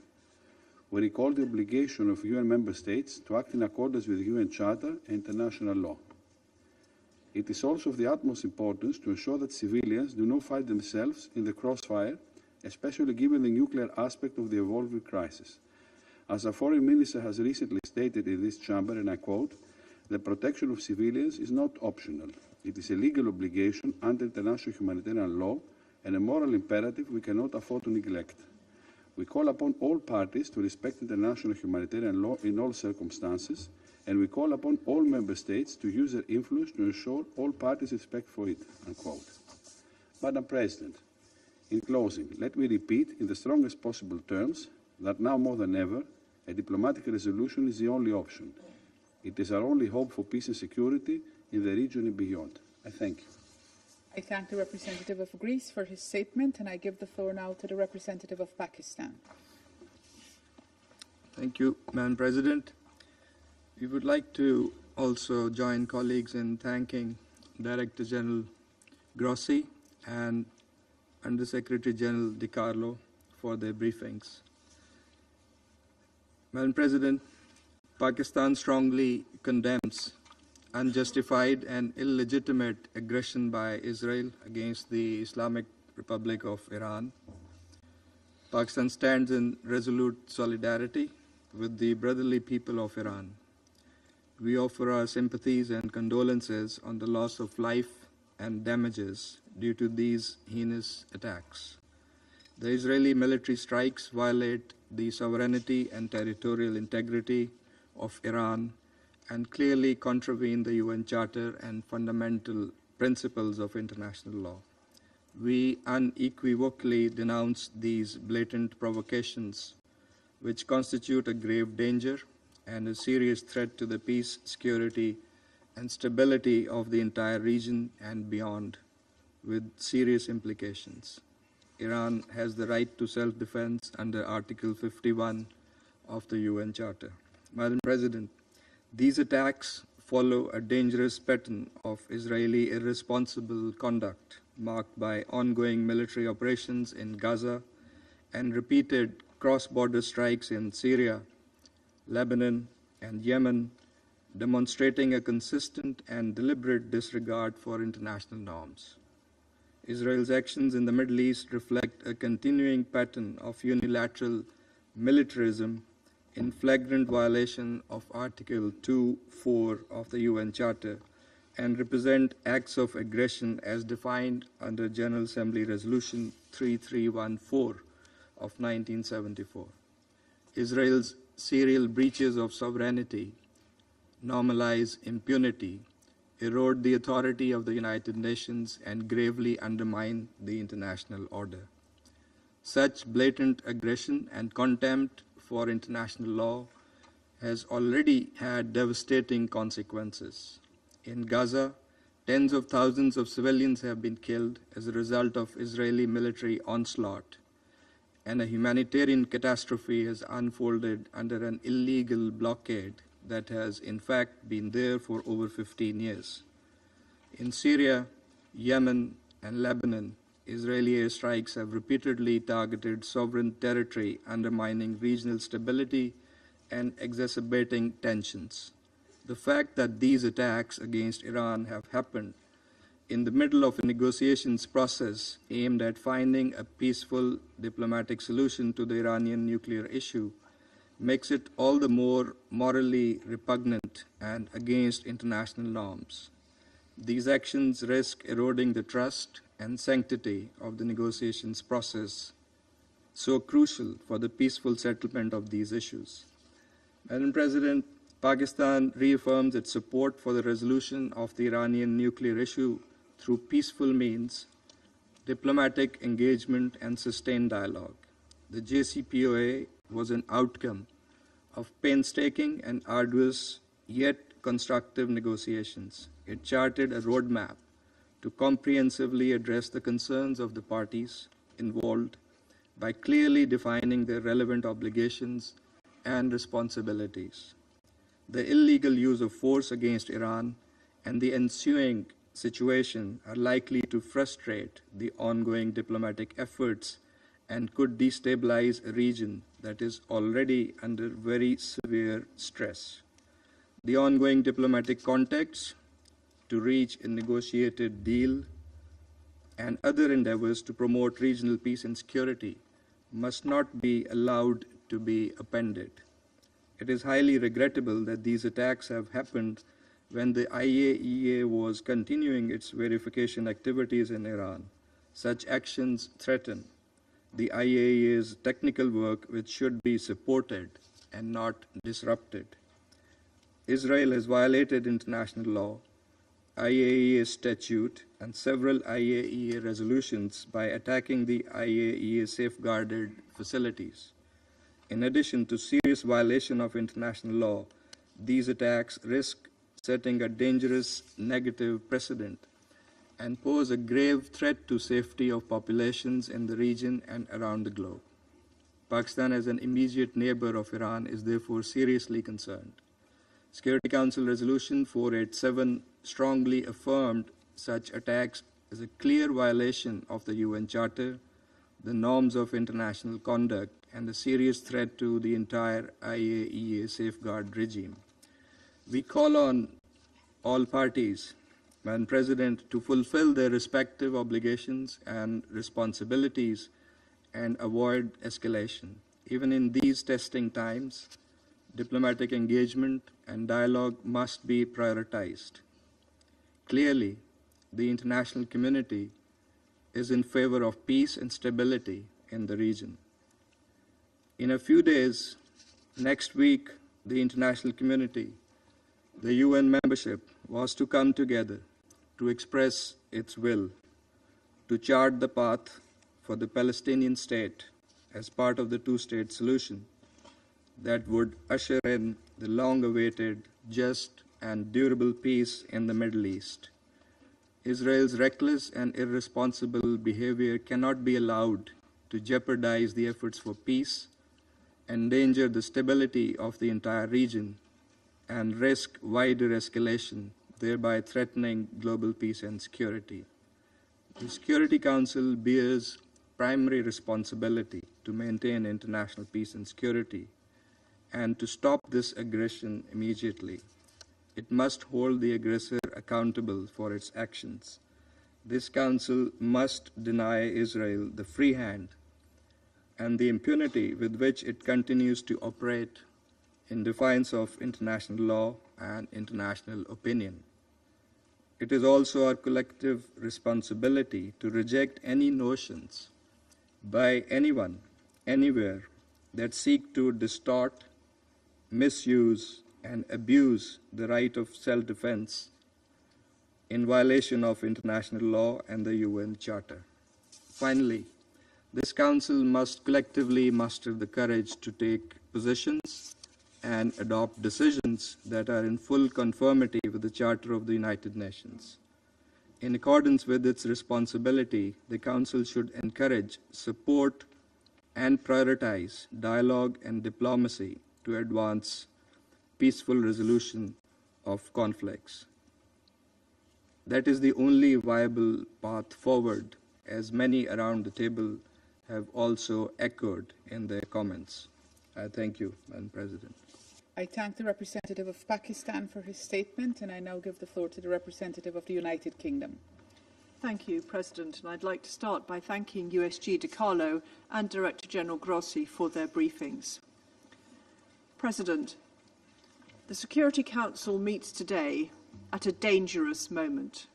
We recall the obligation of UN member states to act in accordance with the UN Charter and international law. It is also of the utmost importance to ensure that civilians do not find themselves in the crossfire, especially given the nuclear aspect of the evolving crisis. As our foreign minister has recently stated in this chamber, and I quote, "The protection of civilians is not optional. It is a legal obligation under international humanitarian law and a moral imperative we cannot afford to neglect." We call upon all parties to respect international humanitarian law in all circumstances, and we call upon all member states to use their influence to ensure all parties respect for it, unquote. Madam President, in closing, let me repeat in the strongest possible terms that now more than ever, a diplomatic resolution is the only option. It is our only hope for peace and security in the region and beyond. I thank you. I thank the representative of Greece for his statement, and I give the floor now to the representative of Pakistan. Thank you, Madam President. We would like to also join colleagues in thanking Director General Grossi and Under-Secretary General Di Carlo for their briefings. Madam President, Pakistan strongly condemns unjustified and illegitimate aggression by Israel against the Islamic Republic of Iran. Pakistan stands in resolute solidarity with the brotherly people of Iran. we offer our sympathies and condolences on the loss of life and damages due to these heinous attacks. The Israeli military strikes violate the sovereignty and territorial integrity of Iran and clearly contravene the UN Charter and fundamental principles of international law. We unequivocally denounce these blatant provocations, which constitute a grave danger and a serious threat to the peace, security, and stability of the entire region and beyond, with serious implications. Iran has the right to self-defense under Article 51 of the UN Charter. Madam President, these attacks follow a dangerous pattern of Israeli irresponsible conduct marked by ongoing military operations in Gaza and repeated cross-border strikes in Syria, Lebanon, and Yemen, demonstrating a consistent and deliberate disregard for international norms. Israel's actions in the Middle East reflect a continuing pattern of unilateral militarism in flagrant violation of Article 2.4 of the UN Charter and represent acts of aggression as defined under General Assembly Resolution 3314 of 1974. Israel's serial breaches of sovereignty normalize impunity, erode the authority of the United Nations, and gravely undermine the international order. Such blatant aggression and contempt for international law has already had devastating consequences. In Gaza, tens of thousands of civilians have been killed as a result of Israeli military onslaught, and a humanitarian catastrophe has unfolded under an illegal blockade that has in fact been there for over 15 years. In Syria, Yemen, and Lebanon, Israeli airstrikes have repeatedly targeted sovereign territory, undermining regional stability and exacerbating tensions. The fact that these attacks against Iran have happened in the middle of a negotiations process aimed at finding a peaceful diplomatic solution to the Iranian nuclear issue makes it all the more morally repugnant and against international norms. These actions risk eroding the trust and sanctity of the negotiations process, so crucial for the peaceful settlement of these issues. Madam President, Pakistan reaffirms its support for the resolution of the Iranian nuclear issue through peaceful means, diplomatic engagement, and sustained dialogue. The JCPOA was an outcome of painstaking and arduous yet constructive negotiations. It charted a roadmap to comprehensively address the concerns of the parties involved by clearly defining their relevant obligations and responsibilities. The illegal use of force against Iran and the ensuing situation are likely to frustrate the ongoing diplomatic efforts and could destabilize a region that is already under very severe stress. The ongoing diplomatic contacts to reach a negotiated deal and other endeavors to promote regional peace and security must not be allowed to be appended. It is highly regrettable that these attacks have happened when the IAEA was continuing its verification activities in Iran. Such actions threaten the IAEA's technical work, which should be supported and not disrupted. Israel has violated international law, IAEA statute, and several IAEA resolutions by attacking the IAEA safeguarded facilities. In addition to serious violation of international law, these attacks risk setting a dangerous negative precedent and pose a grave threat to safety of populations in the region and around the globe. Pakistan, as an immediate neighbor of Iran, is therefore seriously concerned. Security Council Resolution 487 strongly affirmed such attacks as a clear violation of the UN Charter, the norms of international conduct, and a serious threat to the entire IAEA safeguard regime. We call on all parties, Madam President, to fulfill their respective obligations and responsibilities and avoid escalation. Even in these testing times, diplomatic engagement and dialogue must be prioritized. Clearly, the international community is in favor of peace and stability in the region. In a few days, next week, the international community, the UN membership, was to come together to express its will to chart the path for the Palestinian state as part of the two-state solution that would usher in the long-awaited, just, and durable peace in the Middle East. Israel's reckless and irresponsible behavior cannot be allowed to jeopardize the efforts for peace, endanger the stability of the entire region, and risk wider escalation, thereby threatening global peace and security. The Security Council bears primary responsibility to maintain international peace and security and to stop this aggression immediately. It must hold the aggressor accountable for its actions. This Council must deny Israel the free hand and the impunity with which it continues to operate in defiance of international law and international opinion. It is also our collective responsibility to reject any notions by anyone, anywhere, that seek to distort, misuse, and abuse the right of self-defense in violation of international law and the UN Charter. Finally, this Council must collectively muster the courage to take positions and adopt decisions that are in full conformity with the Charter of the United Nations. In accordance with its responsibility, the Council should encourage, support, and prioritize dialogue and diplomacy to advance peaceful resolution of conflicts. That is the only viable path forward, as many around the table have also echoed in their comments. I thank you, Madam President. I thank the representative of Pakistan for his statement, and I now give the floor to the representative of the United Kingdom. Thank you, President. And I'd like to start by thanking USG DiCarlo and Director General Grossi for their briefings. President, the Security Council meets today at a dangerous moment.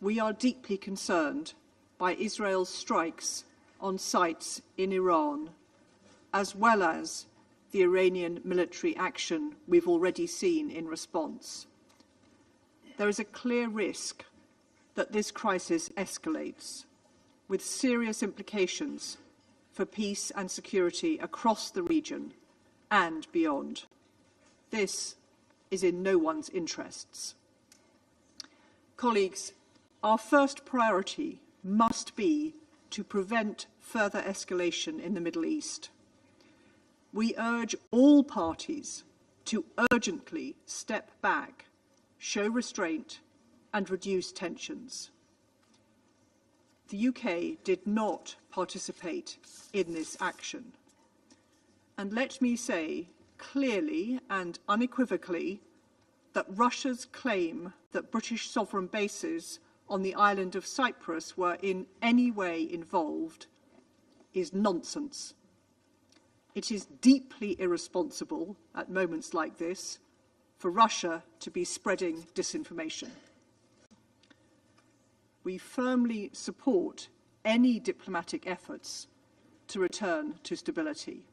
We are deeply concerned by Israel's strikes on sites in Iran, as well as the Iranian military action we've already seen in response. There is a clear risk that this crisis escalates, with serious implications for peace and security across the region and beyond. This is in no one's interests. Colleagues, our first priority must be to prevent further escalation in the Middle East. We urge all parties to urgently step back, show restraint, and reduce tensions. The UK did not participate in this action. And let me say clearly and unequivocally that Russia's claim that British sovereign bases on the island of Cyprus were in any way involved is nonsense. It is deeply irresponsible at moments like this for Russia to be spreading disinformation. We firmly support any diplomatic efforts to return to stability.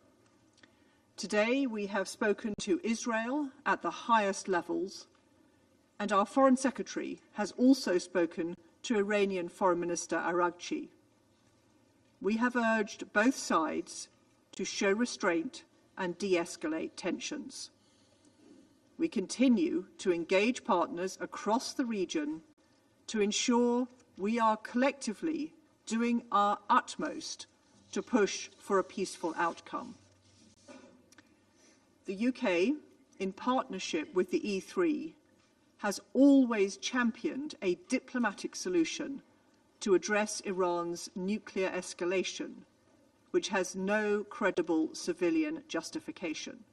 Today, we have spoken to Israel at the highest levels, and our Foreign Secretary has also spoken to Iranian Foreign Minister Araghchi. We have urged both sides to show restraint and de-escalate tensions. We continue to engage partners across the region to ensure we are collectively doing our utmost to push for a peaceful outcome. The UK, in partnership with the E3, has always championed a diplomatic solution to address Iran's nuclear escalation, which has no credible civilian justification.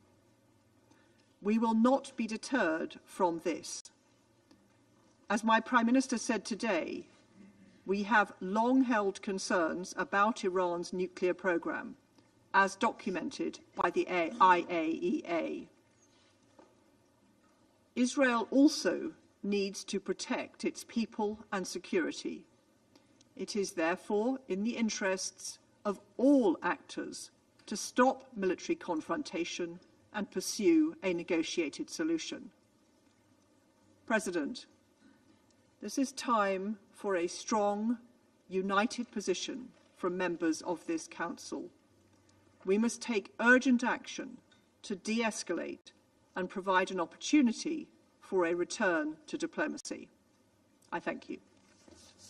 We will not be deterred from this. As my Prime Minister said today, we have long held concerns about Iran's nuclear program, as documented by the IAEA. Israel also needs to protect its people and security. It is therefore in the interests of all actors to stop military confrontation and pursue a negotiated solution. President, this is time for a strong, united position from members of this Council. We must take urgent action to de-escalate and provide an opportunity for a return to diplomacy. I thank you.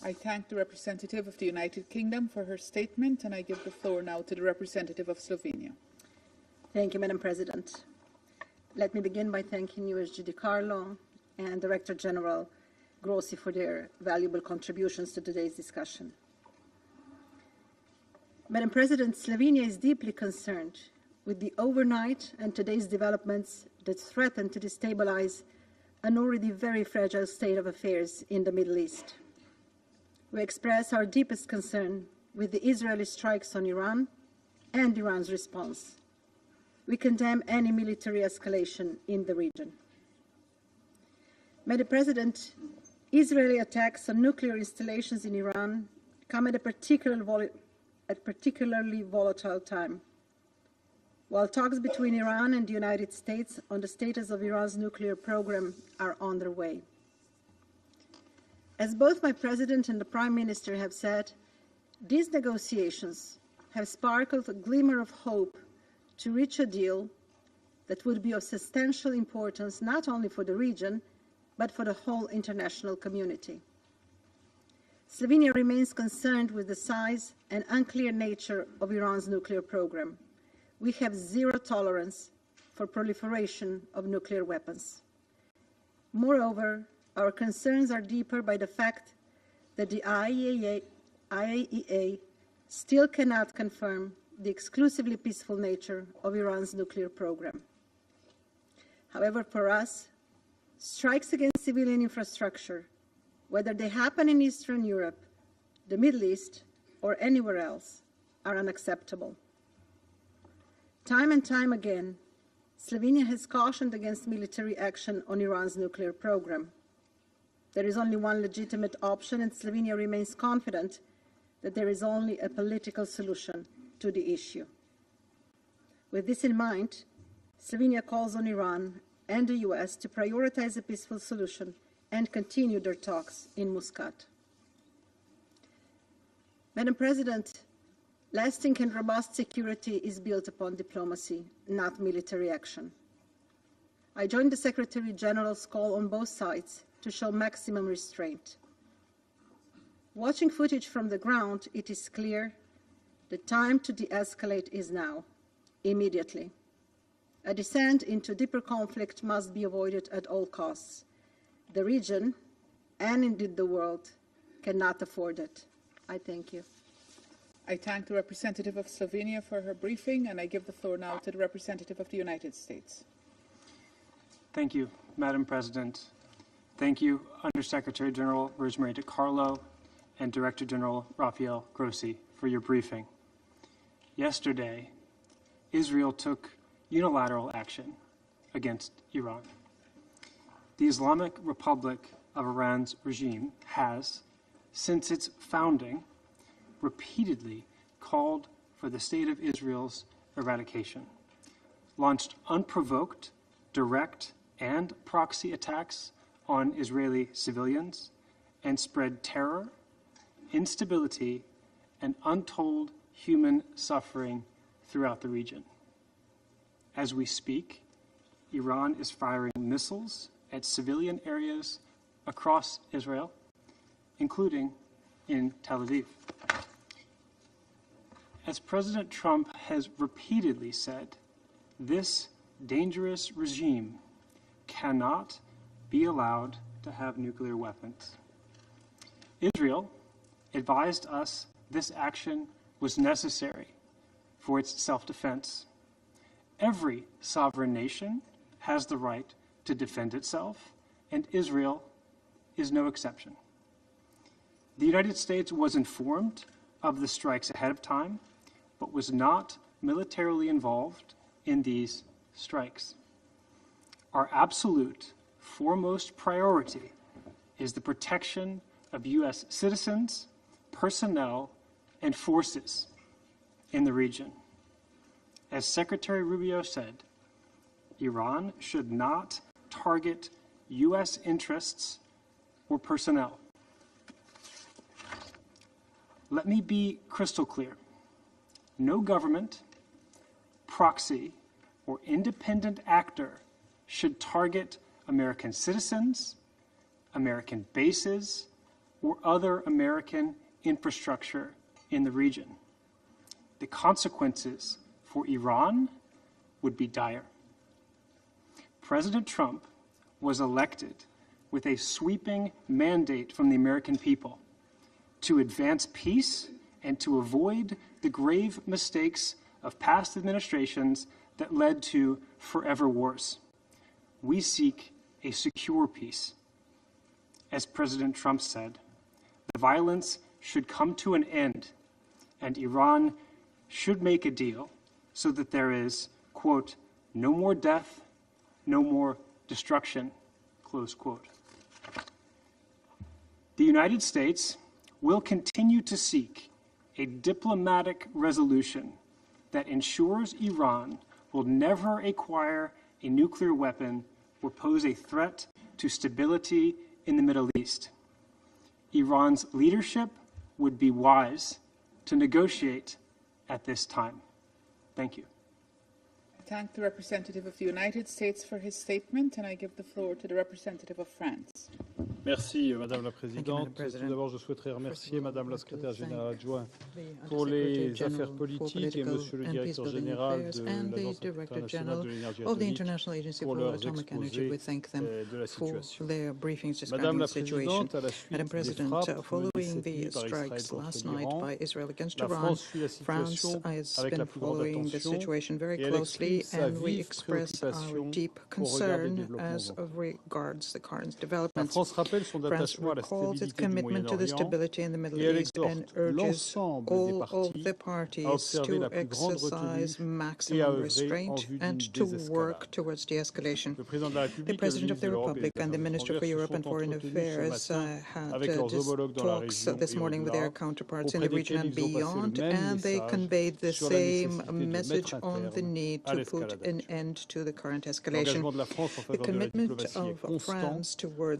I thank the representative of the United Kingdom for her statement, and I give the floor now to the representative of Slovenia. Thank you, Madam President. Let me begin by thanking USG Di Carlo and Director General Grossi for their valuable contributions to today's discussion. Madam President, Slovenia is deeply concerned with the overnight and today's developments that threaten to destabilize an already very fragile state of affairs in the Middle East. We express our deepest concern with the Israeli strikes on Iran and Iran's response. We condemn any military escalation in the region. Madam President, Israeli attacks on nuclear installations in Iran come at a particularly volatile time. While talks between Iran and the United States on the status of Iran's nuclear program are underway. As both my President and the Prime Minister have said, these negotiations have sparkled a glimmer of hope to reach a deal that would be of substantial importance not only for the region, but for the whole international community. Slovenia remains concerned with the size and unclear nature of Iran's nuclear program. We have zero tolerance for proliferation of nuclear weapons. Moreover, our concerns are deeper by the fact that the IAEA still cannot confirm the exclusively peaceful nature of Iran's nuclear program. However, for us, strikes against civilian infrastructure, whether they happen in Eastern Europe, the Middle East, or anywhere else, are unacceptable. Time and time again, Slovenia has cautioned against military action on Iran's nuclear program. There is only one legitimate option, and Slovenia remains confident that there is only a political solution to the issue. With this in mind, Slovenia calls on Iran and the US to prioritize a peaceful solution and continue their talks in Muscat. Madam President, lasting and robust security is built upon diplomacy, not military action. I join the Secretary General's call on both sides to show maximum restraint. Watching footage from the ground, it is clear the time to de-escalate is now, immediately. A descent into deeper conflict must be avoided at all costs. The region, and indeed the world, cannot afford it. I thank you. I thank the representative of Slovenia for her briefing, and I give the floor now to the representative of the United States. Thank you, Madam President. Thank you, Undersecretary General Rosemary DiCarlo and Director General Rafael Grossi, for your briefing. Yesterday, Israel took unilateral action against Iran. The Islamic Republic of Iran's regime has, since its founding, repeatedly called for the State of Israel's eradication, launched unprovoked, direct, and proxy attacks on Israeli civilians, and spread terror, instability, and untold human suffering throughout the region. As we speak, Iran is firing missiles at civilian areas across Israel, including in Tel Aviv. As President Trump has repeatedly said, this dangerous regime cannot be allowed to have nuclear weapons. Israel advised us this action was necessary for its self-defense. Every sovereign nation has the right to defend itself, and Israel is no exception. The United States was informed of the strikes ahead of time, but was not militarily involved in these strikes. Our absolute foremost priority is the protection of U.S. citizens, personnel, and forces in the region. As Secretary Rubio said, Iran should not target U.S. interests or personnel. Let me be crystal clear. No government, proxy, or independent actor should target American citizens, American bases, or other American infrastructure in the region. The consequences for Iran would be dire. President Trump was elected with a sweeping mandate from the American people to advance peace and to avoid the grave mistakes of past administrations that led to forever wars. We seek a secure peace. As President Trump said, the violence should come to an end, and Iran should make a deal so that there is, quote, no more death, no more destruction, close quote. The United States will continue to seek a diplomatic resolution that ensures Iran will never acquire a nuclear weapon or pose a threat to stability in the Middle East. Iran's leadership would be wise to negotiate at this time. Thank you. I thank the representative of the United States for his statement, and I give the floor to the representative of France. Merci, Madame la Présidente. Tout d'abord, je souhaiterais remercier Madame la Secrétaire générale adjointe pour les affaires politiques et Monsieur le Directeur général de l'Agence internationale de l'énergie atomique pour leurs exposés de la situation. Madame la Présidente, à la suite des frappes menées cette nuit par Israël contre l'Iran, la France suit la situation avec la plus grande attention et elle exprime sa vive préoccupation au regard des développements en cours. La France rappelle son attachement à la stabilité du Moyen-Orient et elle exhorte l'ensemble des parties à observer la plus grande retenue et à œuvrer en vue d'une désescalade. Le président de la République et le ministre de l'Europe et des Affaires étrangères se sont entretenus ce matin avec leurs homologues dans la région et au-delà, auprès desquels ils ont passé le même message sur la nécessité de mettre un terme à l'escalade. L'engagement de la France en faveur de la diplomatie est constant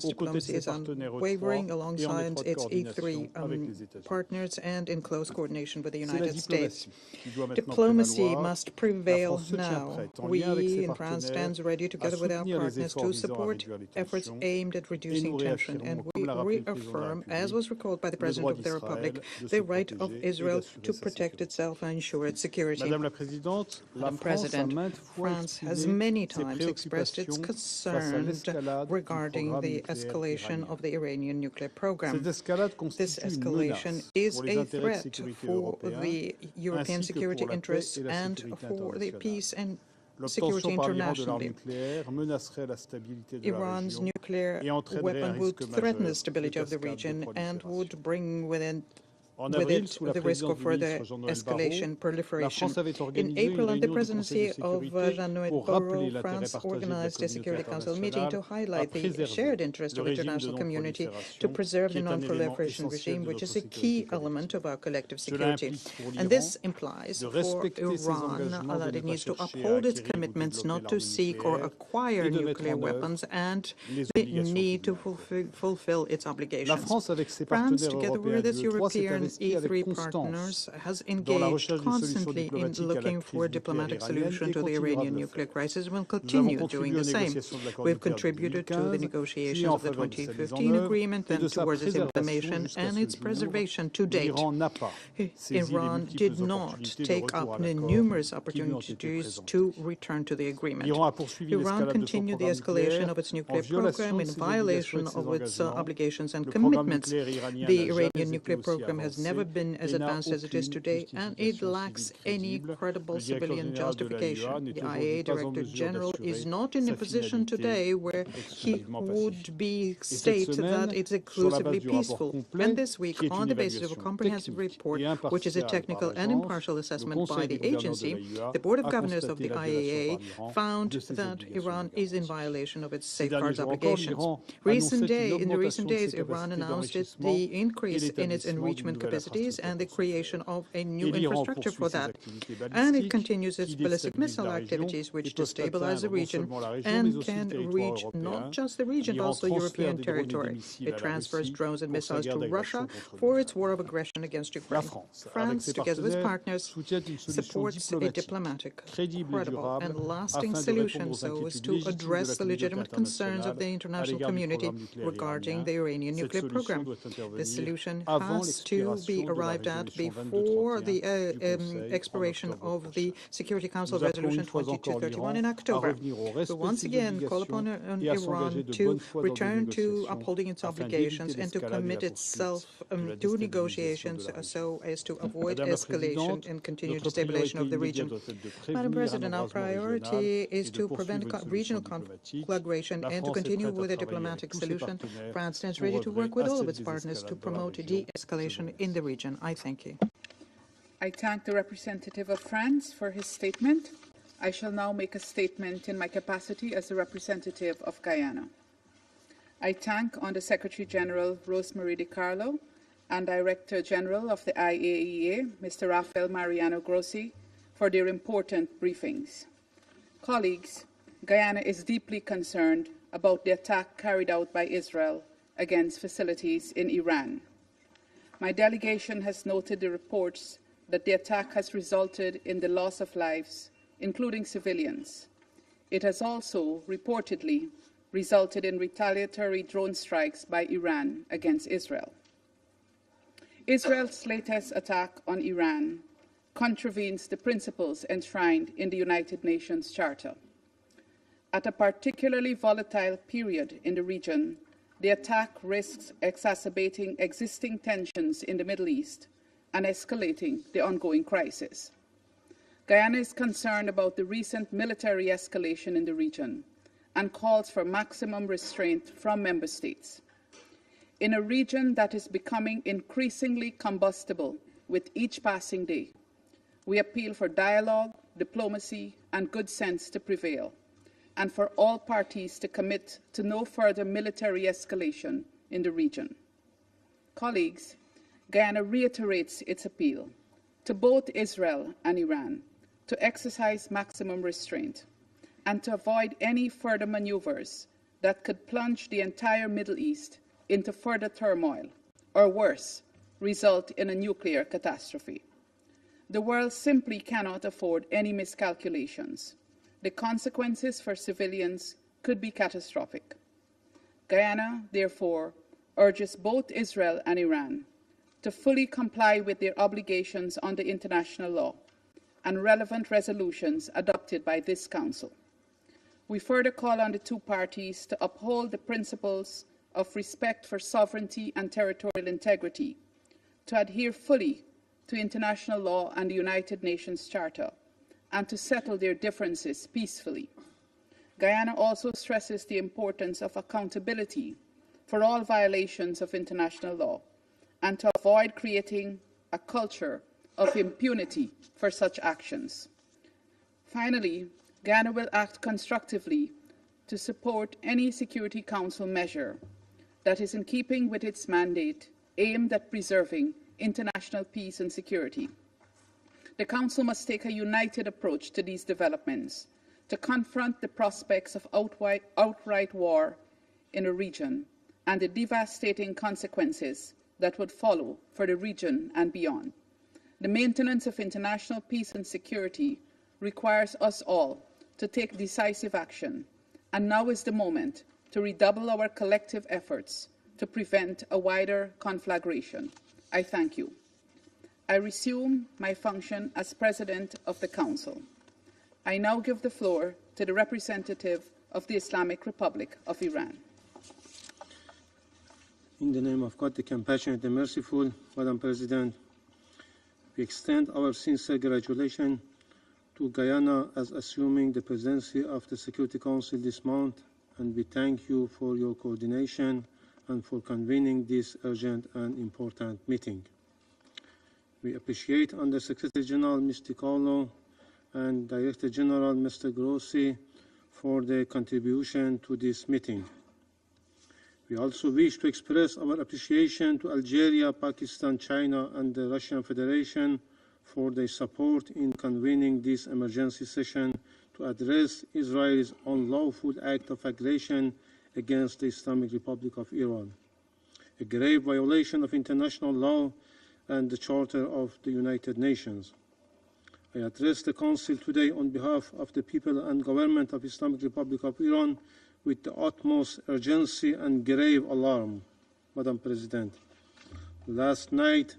aux côtés de ses partenaires wavering et en alongside étroite its coordination E3 avec les États-Unis. partners and in close coordination with the C'est la United States. diplomatie qui doit maintenant Diplomacy prévaloir. must La prevail France se tient now. prête, en lien avec ses We in France partenaires, stands ready à together with our soutenir les partners efforts to visant à support réduire les efforts tensions aimed at et reducing nous tension. And réaffirmons, we comme l'a rappelé le président de la reaffirm, as République, was recalled by the le President droit of the Republic, d'Israël de se the right of protéger et Israel d'assurer to sa protect sécurité. itself and ensure its security. Madame la Présidente, la Madam France a President, maintes fois France has exprimé many ses times expressed its préoccupations face à concern l'escalade du regarding programme the nucléaire escalation iranien. of the Iranian nuclear program. Cette escalade This constitue une escalation menace is pour les a intérêts de threat sécurité for européens the European ainsi que security pour la paix interests et la and sécurité for the internationale. peace and L'obtention security par l'Iran de l'arme internationally. nucléaire menacerait la stabilité de la Iran's région nuclear et entraînerait un weapon would risque threaten the majeur stability de of the cascade de region and prolifération. would bring with En it avril, sous la the risk présidence of du further ministre Jean-Noël escalation, Barrot, la proliferation. France avait In organisé une April, under the réunion du Conseil presidency de of sécurité Jean-Noël pour rappeler Barrot, l'intérêt France partagé de la organized a communauté Security Council meeting internationale to à highlight the préserver shared interest le of régime de international community to non-prolifération, preserve qui the est un élément non-proliferation essentiel regime, de which notre is a sécurité key collective. element of our collective Cela security. implique pour And l'Iran this implies de for respecter ses Iran engagements de that ne it pas needs to chercher à uphold its acquérir ou commitments développer not to l'arme seek or nucléaire acquire et de mettre nuclear en œuvre weapons and les the obligations need to qu'il fulfill its La obligations. France, avec ses France, partenaires together européens with du its E3, s'est European investi avec E3 constance partners, has dans la engaged recherche d'une solution constantly in diplomatique à la looking crise for a nucléaire diplomatic iranienne solution et to the continuera Iranian de le nuclear faire. crisis and will Nous avons continue doing contribué aux the same. négociations de l'accord We've nucléaire de contributed to the 2015 et negotiations en of the faveur de sa mise en 2015 œuvre agreement et de and sa towards its préservation implementation jusqu'à and ce its jour. preservation to date. L'Iran n'a pas saisi les Iran multiples did not opportunités de take retour à up the l'accord numerous qui lui ont été opportunities présentées. to return to the agreement. L'Iran a poursuivi Iran l'escalade de son continued the programme escalation nucléaire of its en nuclear violation program de in ses obligations et violation de ses of its engagements. obligations and Le programme commitments. nucléaire iranien The n'a Iranian jamais été nuclear aussi program has has never been as advanced as it is today, and it lacks any credible civilian justification. The IAEA Director General is not in a position today where he would state that it's exclusively peaceful. And this week, on the basis of a comprehensive report, which is a technical and impartial assessment by the agency, the Board of Governors of the IAEA found that Iran is in violation of its safeguards obligations. In the recent days, Iran announced the increase in its enrichment capacities and the creation of a new infrastructure for that. And it continues its ballistic missile activities, which destabilize the region and can reach not just the region, but also European territory. It transfers drones and missiles to Russia for its war of aggression against Ukraine. France, together with partners, supports a diplomatic, credible, and lasting solution so as to address the legitimate concerns of the international community regarding the Iranian nuclear program. This solution has to be arrived at before the expiration of the Security Council Resolution 2231 in October. We once again call upon Iran to return to upholding its obligations and to commit itself to negotiations so as to avoid escalation and continued destabilization of the region. Madam President, our priority is to prevent regional conflagration and to continue with a diplomatic solution. France stands ready to work with all of its partners to promote de-escalation in the region. I thank you. I thank the representative of France for his statement. I shall now make a statement in my capacity as the representative of Guyana. I thank Under Secretary General Rosemary DiCarlo and Director General of the IAEA, Mr. Rafael Grossi, for their important briefings. Colleagues, Guyana is deeply concerned about the attack carried out by Israel against facilities in Iran. My delegation has noted the reports that the attack has resulted in the loss of lives, including civilians. It has also reportedly resulted in retaliatory drone strikes by Iran against Israel. Israel's latest attack on Iran contravenes the principles enshrined in the United Nations Charter. At a particularly volatile period in the region, the attack risks exacerbating existing tensions in the Middle East and escalating the ongoing crisis. Guyana is concerned about the recent military escalation in the region and calls for maximum restraint from member states. In a region that is becoming increasingly combustible with each passing day, we appeal for dialogue, diplomacy, and good sense to prevail, and for all parties to commit to no further military escalation in the region. Colleagues, Guyana reiterates its appeal to both Israel and Iran to exercise maximum restraint and to avoid any further maneuvers that could plunge the entire Middle East into further turmoil, or worse, result in a nuclear catastrophe. The world simply cannot afford any miscalculations. The consequences for civilians could be catastrophic. Guyana, therefore, urges both Israel and Iran to fully comply with their obligations under international law and relevant resolutions adopted by this Council. We further call on the two parties to uphold the principles of respect for sovereignty and territorial integrity, to adhere fully to international law and the United Nations Charter, and to settle their differences peacefully. Guyana also stresses the importance of accountability for all violations of international law, and to avoid creating a culture of impunity for such actions. Finally, Guyana will act constructively to support any Security Council measure that is in keeping with its mandate aimed at preserving international peace and security. The Council must take a united approach to these developments to confront the prospects of outright war in a region and the devastating consequences that would follow for the region and beyond. The maintenance of international peace and security requires us all to take decisive action, and now is the moment to redouble our collective efforts to prevent a wider conflagration. I thank you. I resume my function as President of the Council. I now give the floor to the representative of the Islamic Republic of Iran. In the name of God, the compassionate and merciful, Madam President, we extend our sincere congratulations to Guyana as assuming the presidency of the Security Council this month, and we thank you for your coordination and for convening this urgent and important meeting. We appreciate Under Secretary General Mr. Carlo and Director General Mr. Grossi for their contribution to this meeting. We also wish to express our appreciation to Algeria, Pakistan, China, and the Russian Federation for their support in convening this emergency session to address Israel's unlawful act of aggression against the Islamic Republic of Iran, a grave violation of international law and the Charter of the United Nations. I address the Council today on behalf of the people and government of the Islamic Republic of Iran with the utmost urgency and grave alarm. Madam President, last night,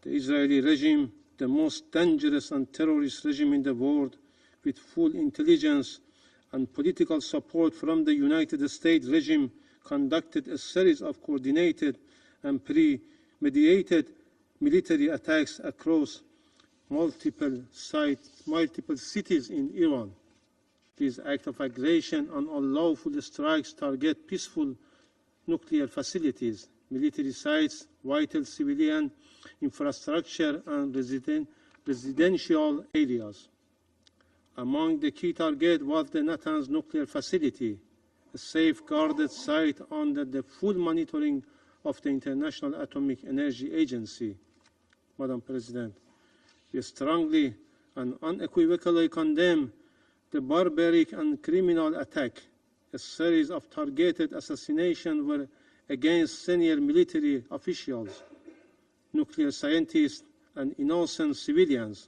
the Israeli regime, the most dangerous and terrorist regime in the world, with full intelligence and political support from the United States regime, conducted a series of coordinated and premeditated military attacks across multiple cities in Iran. These acts of aggression and unlawful strikes target peaceful nuclear facilities, military sites, vital civilian infrastructure, and residential areas. Among the key targets was the Natanz nuclear facility, a safeguarded site under the full monitoring of the International Atomic Energy Agency. Madam President, we strongly and unequivocally condemn the barbaric and criminal attack. A series of targeted assassinations were against senior military officials, nuclear scientists, and innocent civilians.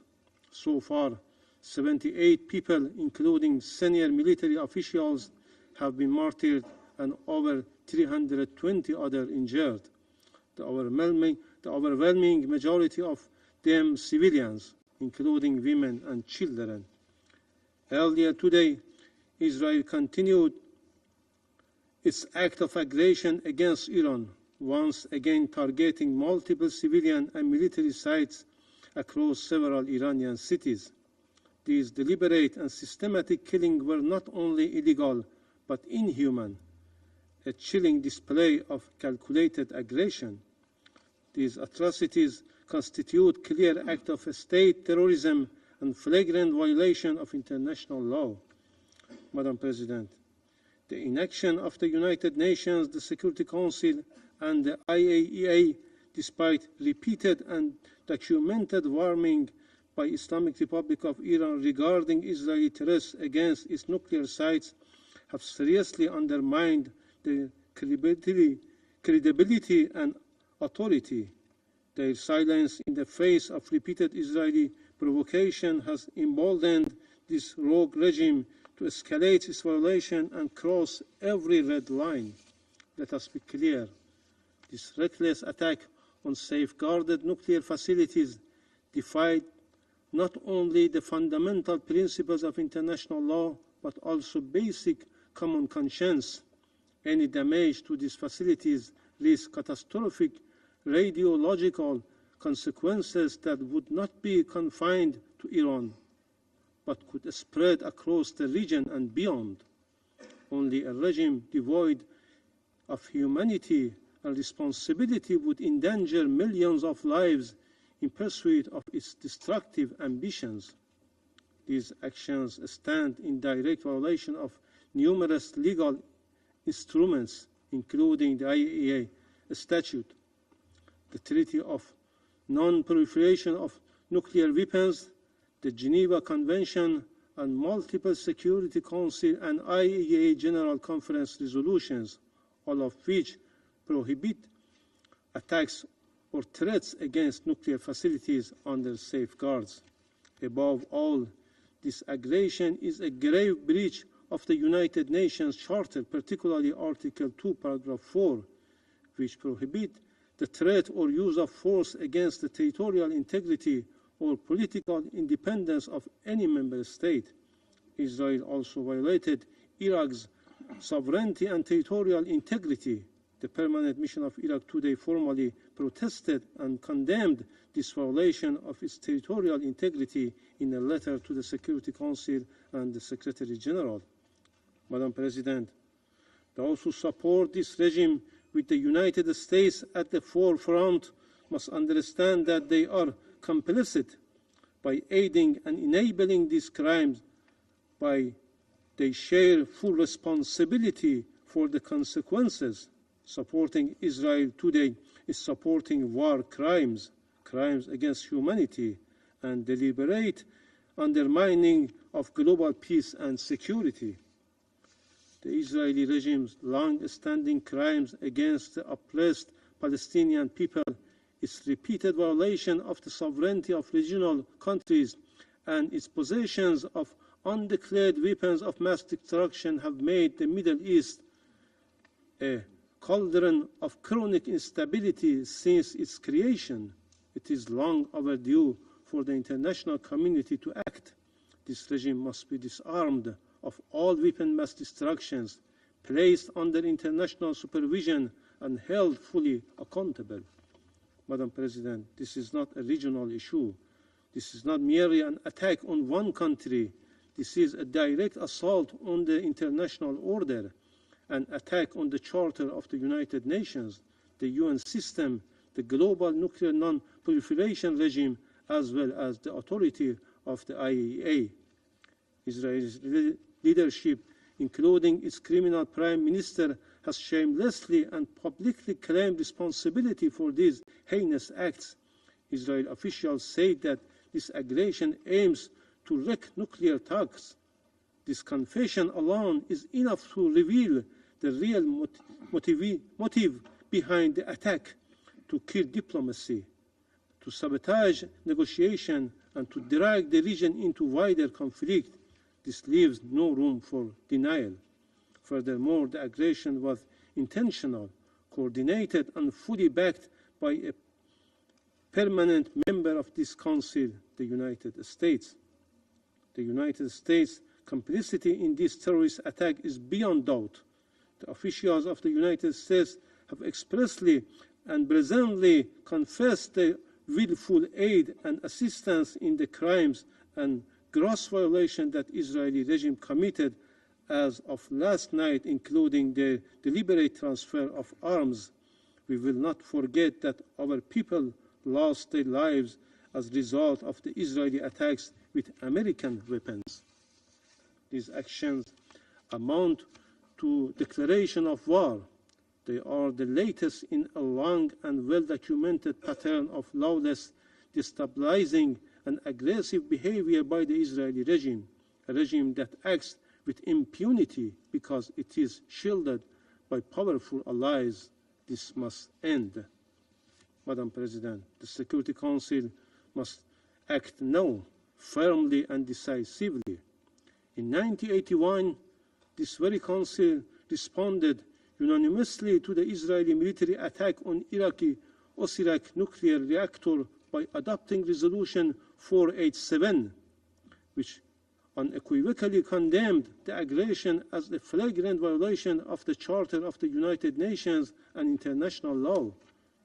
So far, 78 people, including senior military officials, have been martyred and over 320 others injured. The overwhelming majority of them civilians, including women and children. Earlier today, Israel continued its act of aggression against Iran, once again targeting multiple civilian and military sites across several Iranian cities. These deliberate and systematic killings were not only illegal but inhuman, a chilling display of calculated aggression. These atrocities constitute clear act of state terrorism and flagrant violation of international law. Madam President, the inaction of the United Nations, the Security Council, and the IAEA, despite repeated and documented warning by Islamic Republic of Iran regarding Israeli threats against its nuclear sites, have seriously undermined the credibility and authority. Their silence in the face of repeated Israeli provocation has emboldened this rogue regime to escalate its violation and cross every red line. Let us be clear. This reckless attack on safeguarded nuclear facilities defied not only the fundamental principles of international law, but also basic common conscience. Any damage to these facilities risks catastrophic radiological consequences that would not be confined to Iran, but could spread across the region and beyond. Only a regime devoid of humanity and responsibility would endanger millions of lives in pursuit of its destructive ambitions. These actions stand in direct violation of numerous legal instruments, including the IAEA Statute, the Treaty of Non-Proliferation of Nuclear Weapons, the Geneva Convention, and multiple Security Council and IAEA General Conference resolutions, all of which prohibit attacks or threats against nuclear facilities under safeguards. Above all, this aggression is a grave breach of the United Nations Charter, particularly Article 2, Paragraph 4, which prohibit the threat or use of force against the territorial integrity or political independence of any member state. Israel also violated Iraq's sovereignty and territorial integrity The Permanent Mission of Iraq today formally protested and condemned this violation of its territorial integrity in a letter to the Security Council and the Secretary General. Madam President, those who support this regime with the United States at the forefront must understand that they are complicit by aiding and enabling these crimes, they share full responsibility for the consequences. Supporting Israel today is supporting war crimes, crimes against humanity, and deliberate undermining of global peace and security. The Israeli regime's long-standing crimes against the oppressed Palestinian people, its repeated violation of the sovereignty of regional countries, and its possessions of undeclared weapons of mass destruction have made the Middle East a cauldron of chronic instability since its creation. It is long overdue for the international community to act. This regime must be disarmed of all weapon mass destructions, placed under international supervision, and held fully accountable. Madam President, this is not a regional issue. This is not merely an attack on one country. This is a direct assault on the international order, an attack on the Charter of the United Nations, the UN system, the global nuclear non-proliferation regime, as well as the authority of the IAEA. Israel's leadership, including its criminal prime minister, has shamelessly and publicly claimed responsibility for these heinous acts. Israeli officials say that this aggression aims to wreak nuclear talks. This confession alone is enough to reveal the real motive behind the attack: to kill diplomacy, to sabotage negotiation, and to drag the region into wider conflict. This leaves no room for denial. Furthermore, the aggression was intentional, coordinated, and fully backed by a permanent member of this Council, the United States. The United States' complicity in this terrorist attack is beyond doubt. The officials of the United States have expressly and brazenly confessed their willful aid and assistance in the crimes and gross violation that Israeli regime committed as of last night, including the deliberate transfer of arms. We will not forget that our people lost their lives as a result of the Israeli attacks with American weapons. These actions amount to declaration of war. They are the latest in a long and well-documented pattern of lawless, destabilizing, and aggressive behavior by the Israeli regime, a regime that acts with impunity because it is shielded by powerful allies. This must end. Madam President, the Security Council must act now, firmly and decisively. In 1981, this very Council responded unanimously to the Israeli military attack on Iraqi Osirak nuclear reactor by adopting Resolution 487, which unequivocally condemned the aggression as a flagrant violation of the Charter of the United Nations and international law.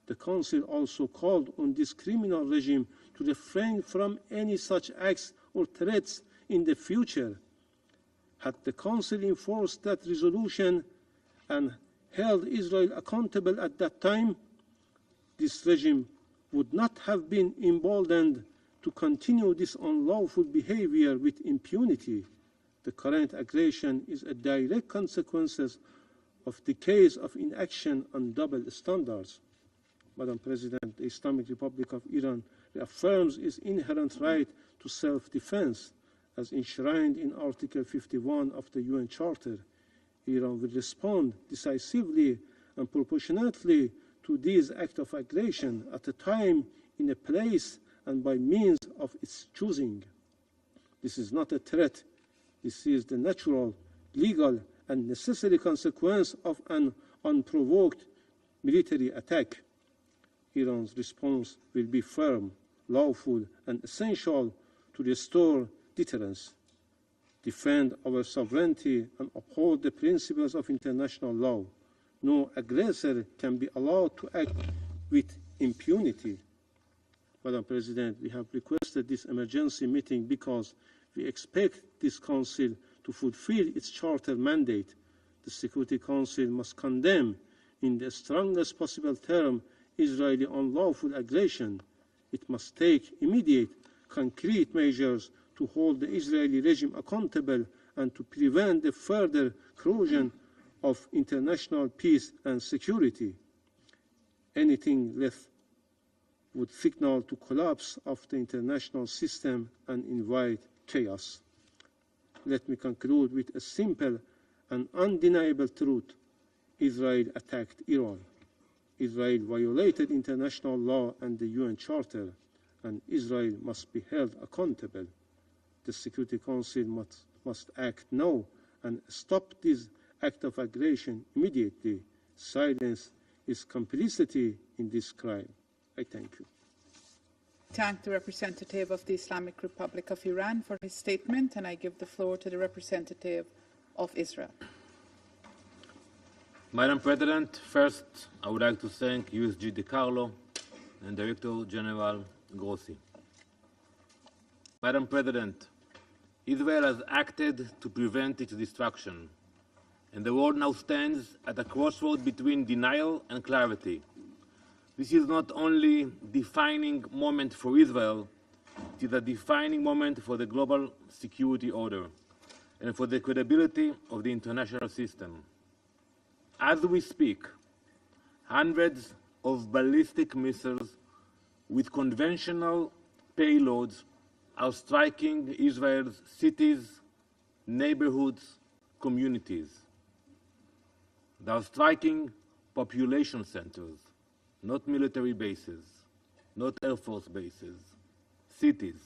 The Council also called on this criminal regime to refrain from any such acts or threats in the future. Had the Council enforced that resolution and held Israel accountable at that time, this regime would not have been emboldened to continue this unlawful behavior with impunity. The current aggression is a direct consequence of decades of inaction and double standards. Madam President, the Islamic Republic of Iran reaffirms its inherent right to self-defense as enshrined in Article 51 of the UN Charter. Iran will respond decisively and proportionately to these acts of aggression at a time, in a place, and by means of its choosing. This is not a threat. This is the natural, legal, and necessary consequence of an unprovoked military attack. Iran's response will be firm, lawful, and essential to restore deterrence, defend our sovereignty, and uphold the principles of international law. No aggressor can be allowed to act with impunity. Madam President, we have requested this emergency meeting because we expect this Council to fulfill its Charter mandate. The Security Council must condemn in the strongest possible term Israeli unlawful aggression. It must take immediate, concrete measures to hold the Israeli regime accountable and to prevent the further corrosion of international peace and security. Anything less would signal to collapse of the international system and invite chaos. Let me conclude with a simple and undeniable truth. Israel attacked Iran. Israel violated international law and the UN Charter, and Israel must be held accountable. The Security Council must act now and stop this act of aggression immediately. Silence is complicity in this crime. I thank you. Thank the representative of the Islamic Republic of Iran for his statement, and I give the floor to the representative of Israel. Madam President, first I would like to thank USG DiCarlo and Director General Grossi. Madam President, Israel has acted to prevent its destruction, and the world now stands at a crossroad between denial and clarity. This is not only a defining moment for Israel, it is a defining moment for the global security order and for the credibility of the international system. As we speak, hundreds of ballistic missiles with conventional payloads are striking Israel's cities, neighborhoods, communities. They are striking population centers, not military bases, not Air Force bases, cities.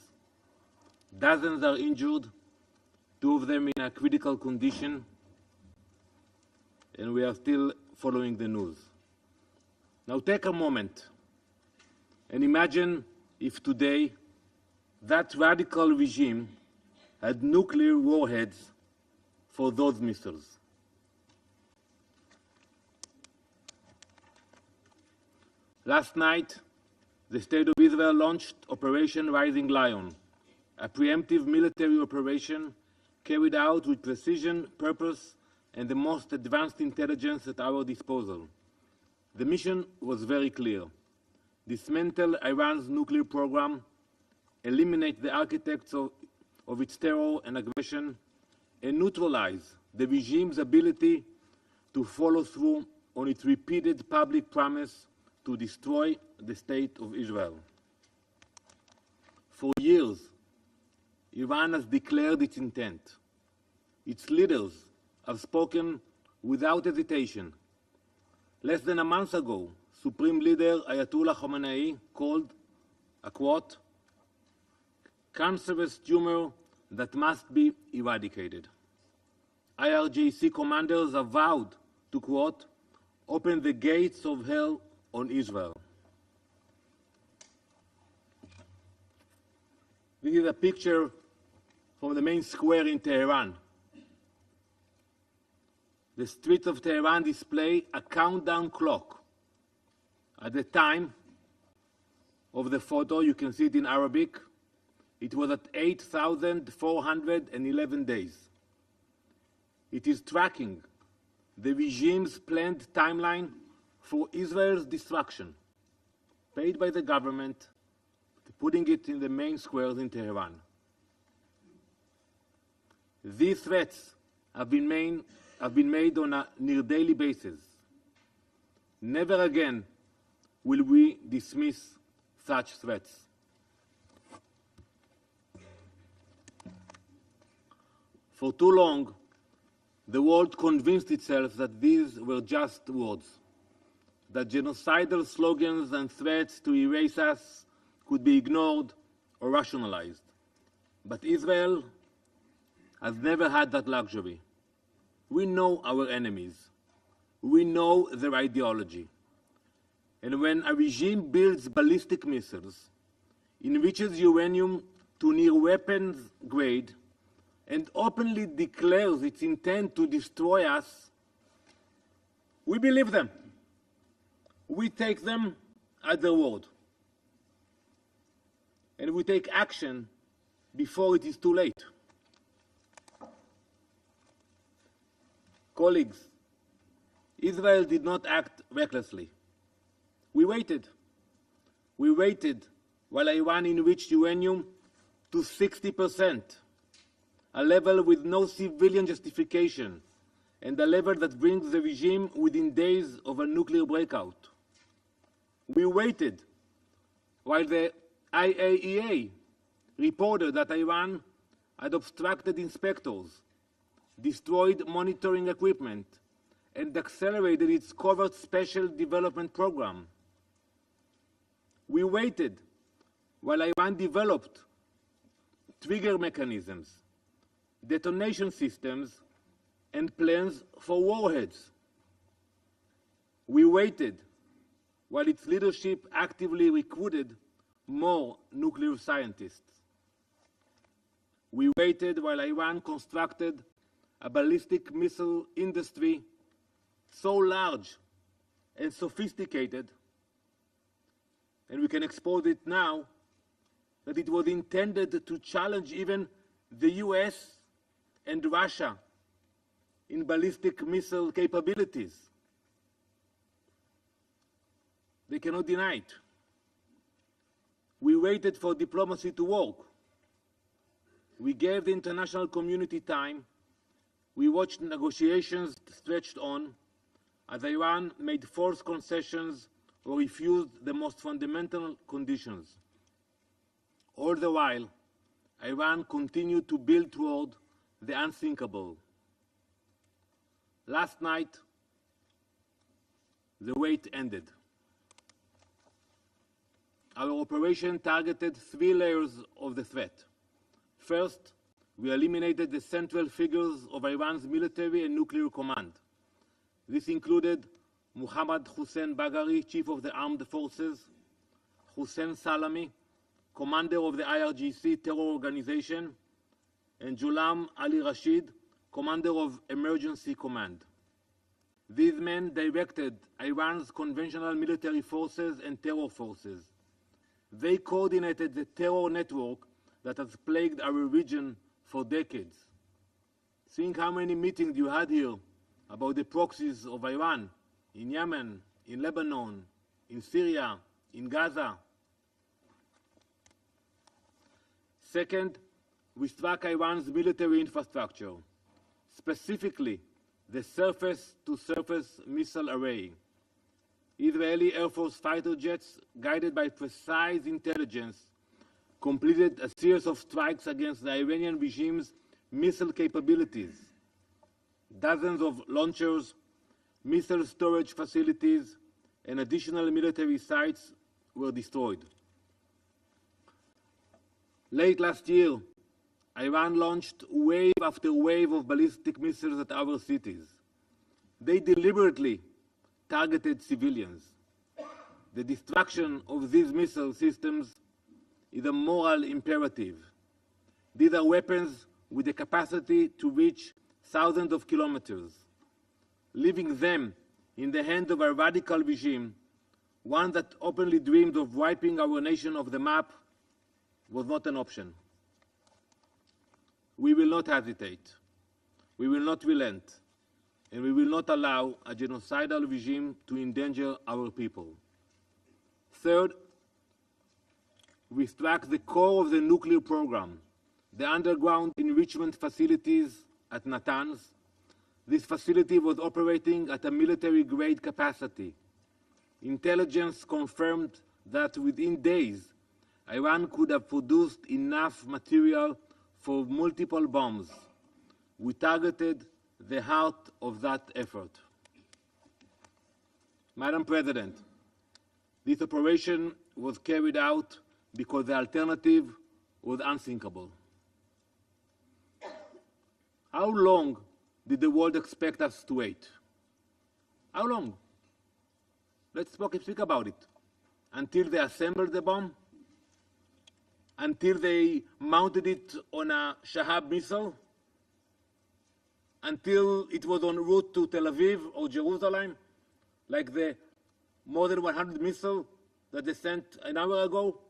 Dozens are injured, 2 of them in a critical condition, and we are still following the news. Now take a moment and imagine if today that radical regime had nuclear warheads for those missiles. Last night, the State of Israel launched Operation Rising Lion, a preemptive military operation carried out with precision, purpose, and the most advanced intelligence at our disposal. The mission was very clear: dismantle Iran's nuclear program, eliminate the architects of its terror and aggression, and neutralize the regime's ability to follow through on its repeated public promise to destroy the State of Israel. For years, Iran has declared its intent. Its leaders have spoken without hesitation. Less than a month ago, Supreme Leader Ayatollah Khamenei called a, quote, cancerous tumor that must be eradicated. IRGC commanders have vowed to, quote, open the gates of hell on Israel. This is a picture from the main square in Tehran. The streets of Tehran display a countdown clock. At the time of the photo, you can see it in Arabic, it was at 8,411 days. It is tracking the regime's planned timeline for Israel's destruction, paid by the government, putting it in the main squares in Tehran. These threats have been made on a near-daily basis. Never again will we dismiss such threats. For too long, the world convinced itself that these were just words, that genocidal slogans and threats to erase us could be ignored or rationalized. But Israel has never had that luxury. We know our enemies. We know their ideology. And when a regime builds ballistic missiles, enriches uranium to near weapons grade, and openly declares its intent to destroy us, We believe them. We take them at their word. And we take action before it is too late. Colleagues, Israel did not act recklessly. We waited. We waited while Iran enriched uranium to 60%, a level with no civilian justification, and a level that brings the regime within days of a nuclear breakout. We waited while the IAEA reported that Iran had obstructed inspectors, destroyed monitoring equipment, and accelerated its covert special development program. We waited while Iran developed trigger mechanisms, detonation systems, and plans for warheads. We waited while its leadership actively recruited more nuclear scientists. We waited while Iran constructed a ballistic missile industry so large and sophisticated, and we can expose it now, that it was intended to challenge even the US and Russia in ballistic missile capabilities. They cannot deny it. We waited for diplomacy to work. We gave the international community time. We watched negotiations stretched on as Iran made forced concessions or refused the most fundamental conditions. All the while, Iran continued to build toward the unthinkable. Last night, the wait ended. Our operation targeted 3 layers of the threat. First, we eliminated the central figures of Iran's military and nuclear command. This included Mohammad Hussein Bagheri, chief of the armed forces, Hussein Salami, commander of the IRGC terror organization, and Ghulam Ali Rashid, commander of emergency command. These men directed Iran's conventional military forces and terror forces. They coordinated the terror network that has plagued our region for decades. Think how many meetings you had here about the proxies of Iran in Yemen, in Lebanon, in Syria, in Gaza. Second, we struck Iran's military infrastructure, specifically the surface-to-surface missile array. Israeli Air Force fighter jets, guided by precise intelligence, completed a series of strikes against the Iranian regime's missile capabilities. Dozens of launchers, missile storage facilities, and additional military sites were destroyed. Late last year, Iran launched wave after wave of ballistic missiles at our cities. They deliberately targeted civilians. The destruction of these missile systems is a moral imperative. These are weapons with the capacity to reach thousands of kilometers. Leaving them in the hands of a radical regime, one that openly dreamed of wiping our nation off the map, was not an option. We will not hesitate. We will not relent. And we will not allow a genocidal regime to endanger our people. Third, we struck the core of the nuclear program, the underground enrichment facilities at Natanz. This facility was operating at a military-grade capacity. Intelligence confirmed that within days, Iran could have produced enough material for multiple bombs. We targeted the heart of that effort. Madam President, this operation was carried out because the alternative was unthinkable. How long did the world expect us to wait? How long? Let's speak about it. Until they assembled the bomb? Until they mounted it on a Shahab missile? Until it was en route to Tel Aviv or Jerusalem? like the more than 100 missiles that they sent an hour ago?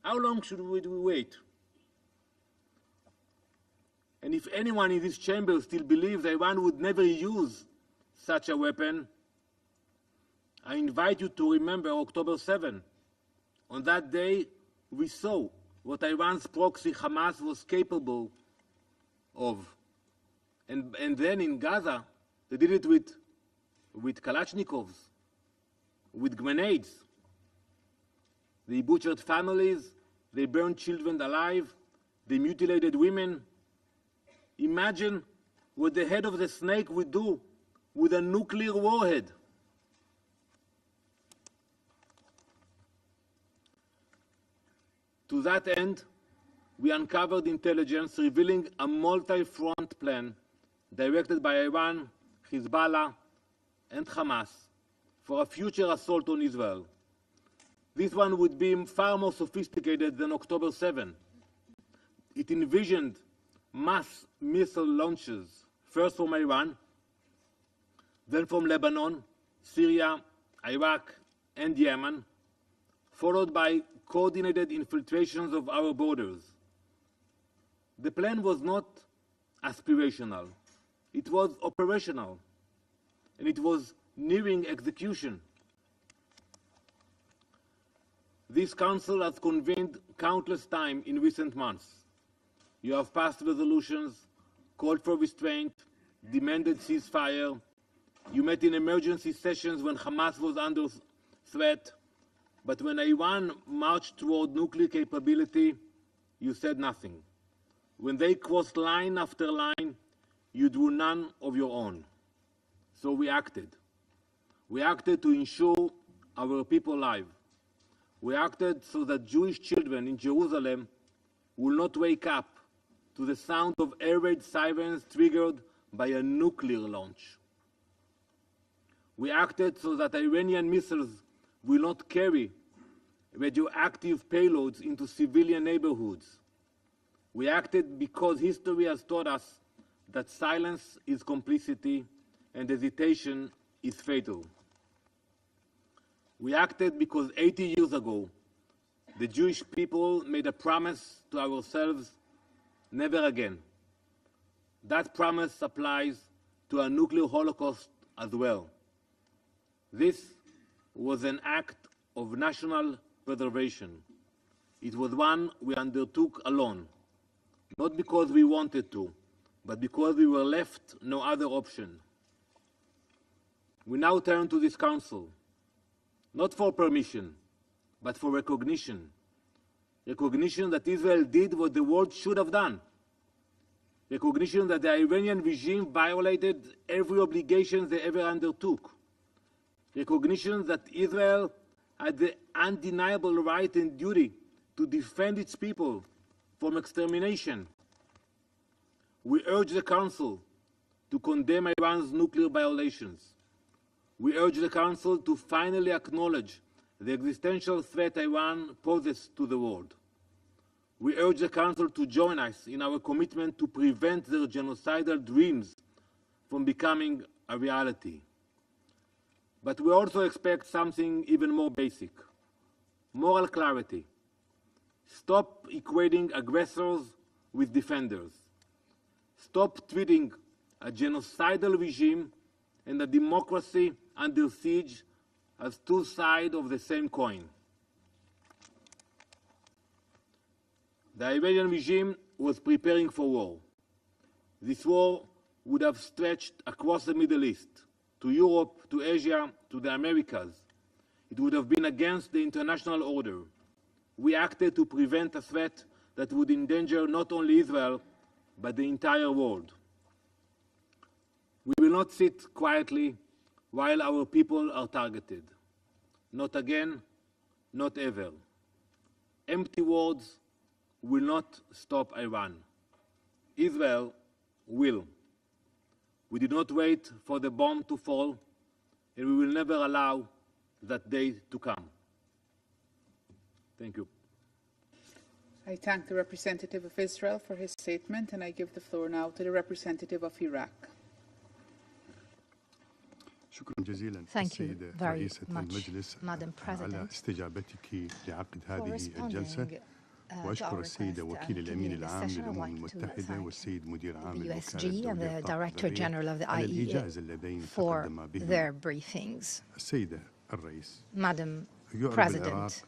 How long should we wait? And if anyone in this chamber still believes Iran would never use such a weapon, I invite you to remember October 7. On that day, we saw what Iran's proxy Hamas was capable of. And then in Gaza, they did it with Kalashnikovs, with grenades. They butchered families, they burned children alive, they mutilated women. Imagine what the head of the snake would do with a nuclear warhead. To that end, we uncovered intelligence revealing a multi-front plan directed by Iran, Hezbollah, and Hamas for a future assault on Israel. This one would be far more sophisticated than October 7. It envisioned mass missile launches, first from Iran, then from Lebanon, Syria, Iraq, and Yemen, followed by coordinated infiltrations of our borders. The plan was not aspirational. It was operational, and it was nearing execution. This Council has convened countless times in recent months. You have passed resolutions, called for restraint, demanded ceasefire. You met in emergency sessions when Hamas was under threat. But when Iran marched toward nuclear capability, you said nothing. When they crossed line after line, you drew none of your own. So we acted. We acted to ensure our people alive. We acted so that Jewish children in Jerusalem will not wake up to the sound of air raid sirens triggered by a nuclear launch. We acted so that Iranian missiles will not carry radioactive payloads into civilian neighborhoods. We acted because history has taught us that silence is complicity and hesitation is fatal. We acted because 80 years ago, the Jewish people made a promise to ourselves: never again. That promise applies to a nuclear holocaust as well. This was an act of national preservation. It was one we undertook alone, not because we wanted to, but because we were left no other option. We now turn to this Council, not for permission, but for recognition. Recognition that Israel did what the world should have done. Recognition that the Iranian regime violated every obligation they ever undertook. Recognition that Israel had the undeniable right and duty to defend its people from extermination. We urge the Council to condemn Iran's nuclear violations. We urge the Council to finally acknowledge the existential threat Iran poses to the world. We urge the Council to join us in our commitment to prevent their genocidal dreams from becoming a reality. But we also expect something even more basic: moral clarity. Stop equating aggressors with defenders. Stop treating a genocidal regime and a democracy under siege as two sides of the same coin. The Iranian regime was preparing for war. This war would have stretched across the Middle East, to Europe, to Asia, to the Americas. It would have been against the international order. We acted to prevent a threat that would endanger not only Israel, but the entire world. We will not sit quietly while our people are targeted. Not again, not ever. Empty words will not stop Iran. Israel will. We did not wait for the bomb to fall, and we will never allow that day to come. Thank you. I thank the representative of Israel for his statement, and I give the floor now to the representative of Iraq. Thank you very much, Madam President, for responding وأشكر السيد وكيل الأمين العام للأمم المتحدة والسيد مدير عام USG and the Director General of the IAEA for their briefings. Madam President,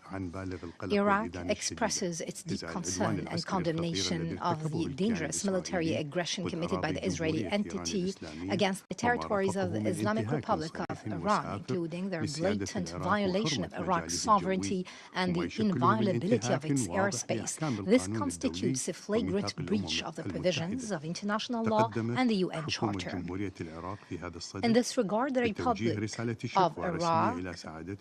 Iraq expresses its deep concern and condemnation of the dangerous military aggression committed by the Israeli entity against the territories of the Islamic Republic of Iran, including their blatant violation of Iraq's sovereignty and the inviolability of its airspace. This constitutes a flagrant breach of the provisions of international law and the UN Charter. In this regard, the Republic of Iraq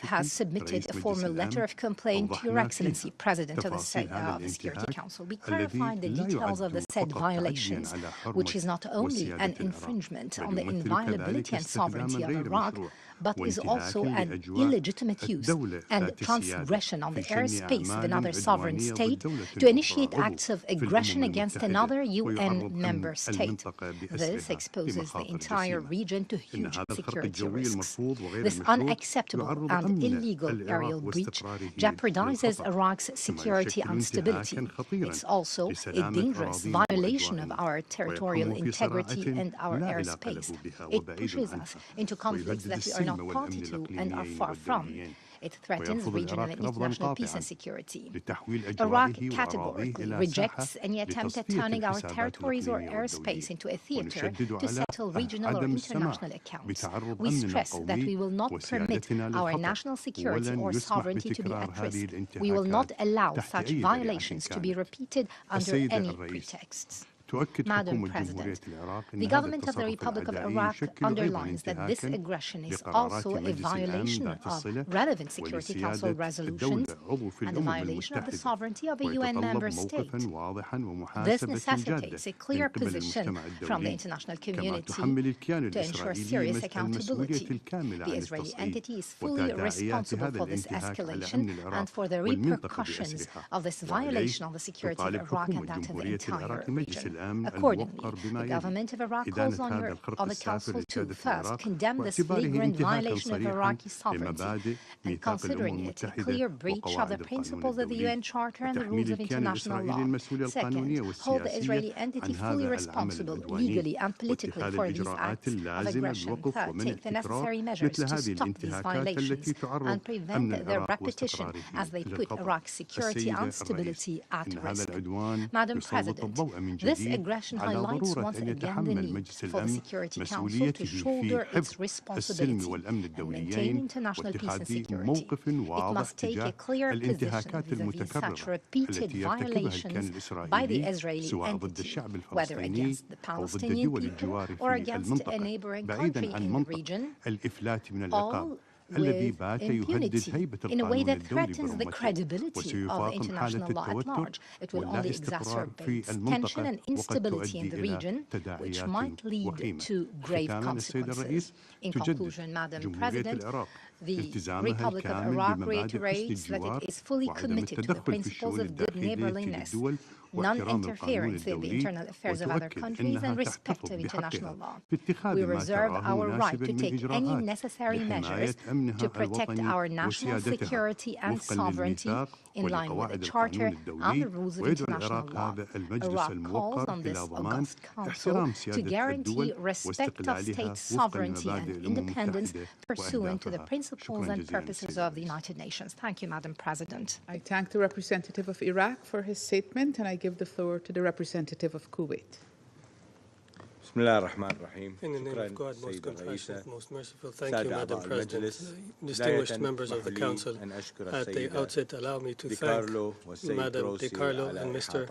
has submitted a formal letter of complaint to Your Excellency, President of the Security Council. We clarified the details of the said violations, which is not only an infringement on the inviolability and sovereignty of Iraq, but is also an illegitimate use and transgression on the airspace of another sovereign state to initiate acts of aggression against another UN member state. This exposes the entire region to huge security risks. This unacceptable and illegal aerial breach jeopardizes Iraq's security and stability. It's also a dangerous violation of our territorial integrity and our airspace. It pushes us into conflicts that we are not party to and are far from. It threatens regional and international peace and security. Iraq categorically rejects any attempt at turning our territories or airspace into a theater to settle regional or international accounts. We stress that we will not permit our national security or sovereignty to be at risk. We will not allow such violations to be repeated under any pretexts. Madam President, the government of the Republic of Iraq underlines that this aggression is also a violation of relevant Security Council resolutions and a violation of the sovereignty of a UN member state. This necessitates a clear position from the international community to ensure serious accountability. The Israeli entity is fully responsible for this escalation and for the repercussions of this violation of the security of Iraq and that of the entire region. Accordingly, the government of Iraq calls on the Council to first condemn this flagrant violation of Iraqi sovereignty and considering it a clear breach of the principles of the UN Charter and the rules of international law. Second, hold the Israeli entity fully responsible legally and politically for these acts of aggression. Third, take the necessary measures to stop these violations and prevent their repetition as they put Iraq's security and stability at risk. Madam President, this aggression highlights once again the need for the Security Council to shoulder its responsibility and maintain international peace and security. It must take a clear position vis-à-vis such repeated violations by the Israeli entity, whether against the Palestinian people or against a neighboring country in the region, all with impunity in a way that threatens the credibility of international law at large. It will only exacerbate tension and instability in the region, which might lead to grave consequences. In conclusion, Madam President, the Republic of Iraq reiterates that it is fully committed to the principles of good neighborliness, non-interference in the internal affairs of other countries, and respect of international law. We reserve our right to take any necessary measures to protect our national security and sovereignty in line with the Charter and the rules of international law. Iraq calls on this august Council to guarantee respect of state sovereignty and independence pursuant to the principles and purposes of the United Nations. Thank you, Madam President. I thank the representative of Iraq for his statement, and I give the floor to the representative of Kuwait. In the name of God, most compassionate, most merciful, thank you, Madam President. Distinguished members of the Council, at the outset, allow me to thank Madam De Carlo and Mr.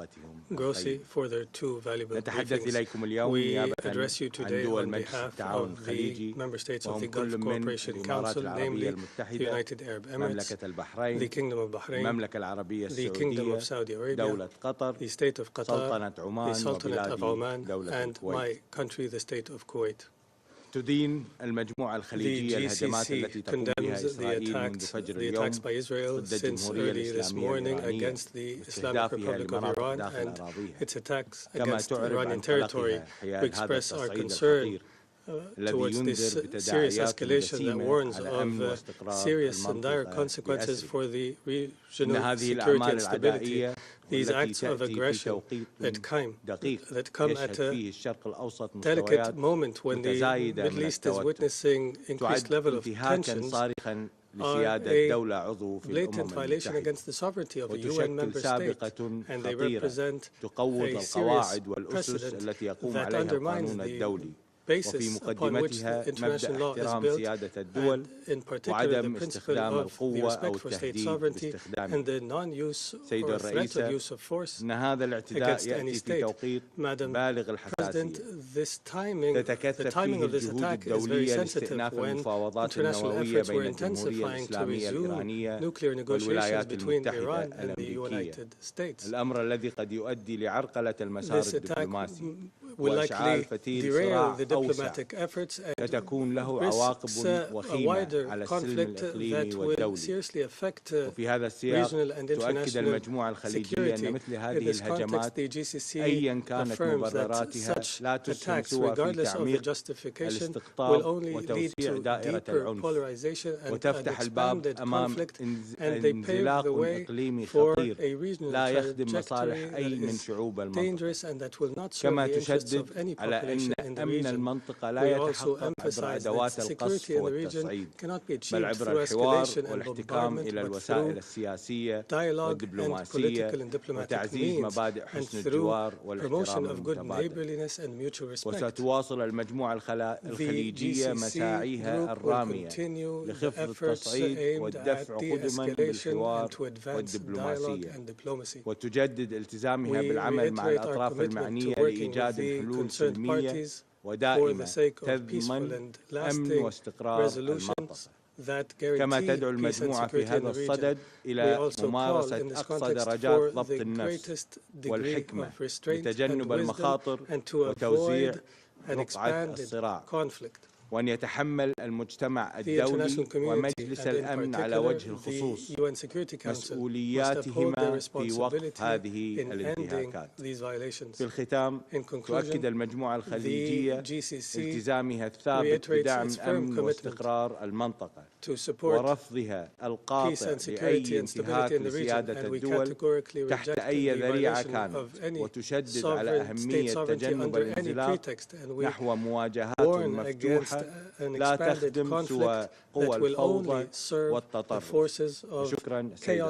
Grossi for their two valuable briefings. We address you today on behalf of the member states of the Gulf Cooperation Council, namely the United Arab Emirates, the Kingdom of Bahrain, the Kingdom of Saudi Arabia, the State of Qatar, the Sultanate of Oman, and my country, the State of Kuwait. The GCC condemns the attacks by Israel since early this morning against the Islamic Republic of Iran and its attacks against Iranian territory. We express our concern towards this serious escalation that warns of serious and dire consequences for the regional security and stability. These acts of aggression that come at a delicate moment when the Middle East is witnessing increased level of tensions are a blatant violation against the sovereignty of a UN member state, and they represent a serious precedent that undermines the basis upon which the international law is built, and in particular the principle of the respect for state sovereignty and the non-use or threat of use of force against any state. Madam President, the timing of this attack is very sensitive when international efforts were intensifying to resume nuclear negotiations between Iran and the United States. This attack will likely derail the diplomatic efforts and risks a wider conflict that will seriously affect regional and international security. In this context, the GCC affirms that such attacks, regardless of the justification, will only lead to deeper polarization and an expanded conflict, and they pave the way for a regional trajectory that is dangerous and that will not serve the interests of any population in the region. We also emphasize that security in the region cannot be achieved through escalation and bombardment, but through dialogue and political and diplomatic means, and through promotion of good neighborliness and mutual respect. The GCC group will continue the efforts aimed at de-escalation and to advance dialogue and diplomacy. We reiterate our commitment to working with the concerned parties for the sake of peaceful and lasting resolutions that guarantee peace and security in the region. We also call in this context for the greatest degree of restraint and wisdom and to avoid an expanded conflict. وأن يتحمل المجتمع الدولي ومجلس الأمن على وجه الخصوص مسؤولياتهما في وقف هذه الانتهاكات. في الختام تؤكد المجموعة الخليجية التزامها الثابت بدعم أمن واستقرار المنطقة ورفضها القاطع لأي انتهاك لسيادة الدول تحت أي ذريعة كانت، وتشدد على أهمية تجنب الانزلاق نحو مواجهات مفتوحة لا تخدم سوى قوى الفوضى والتطرف. شكرا سيد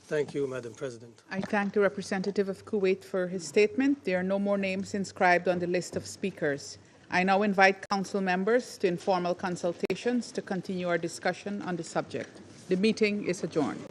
Thank you, Madam President. I thank the representative of Kuwait for his statement. There are no more names inscribed on the list of speakers. I now invite council members to informal consultations to continue our discussion on the subject. The meeting is adjourned.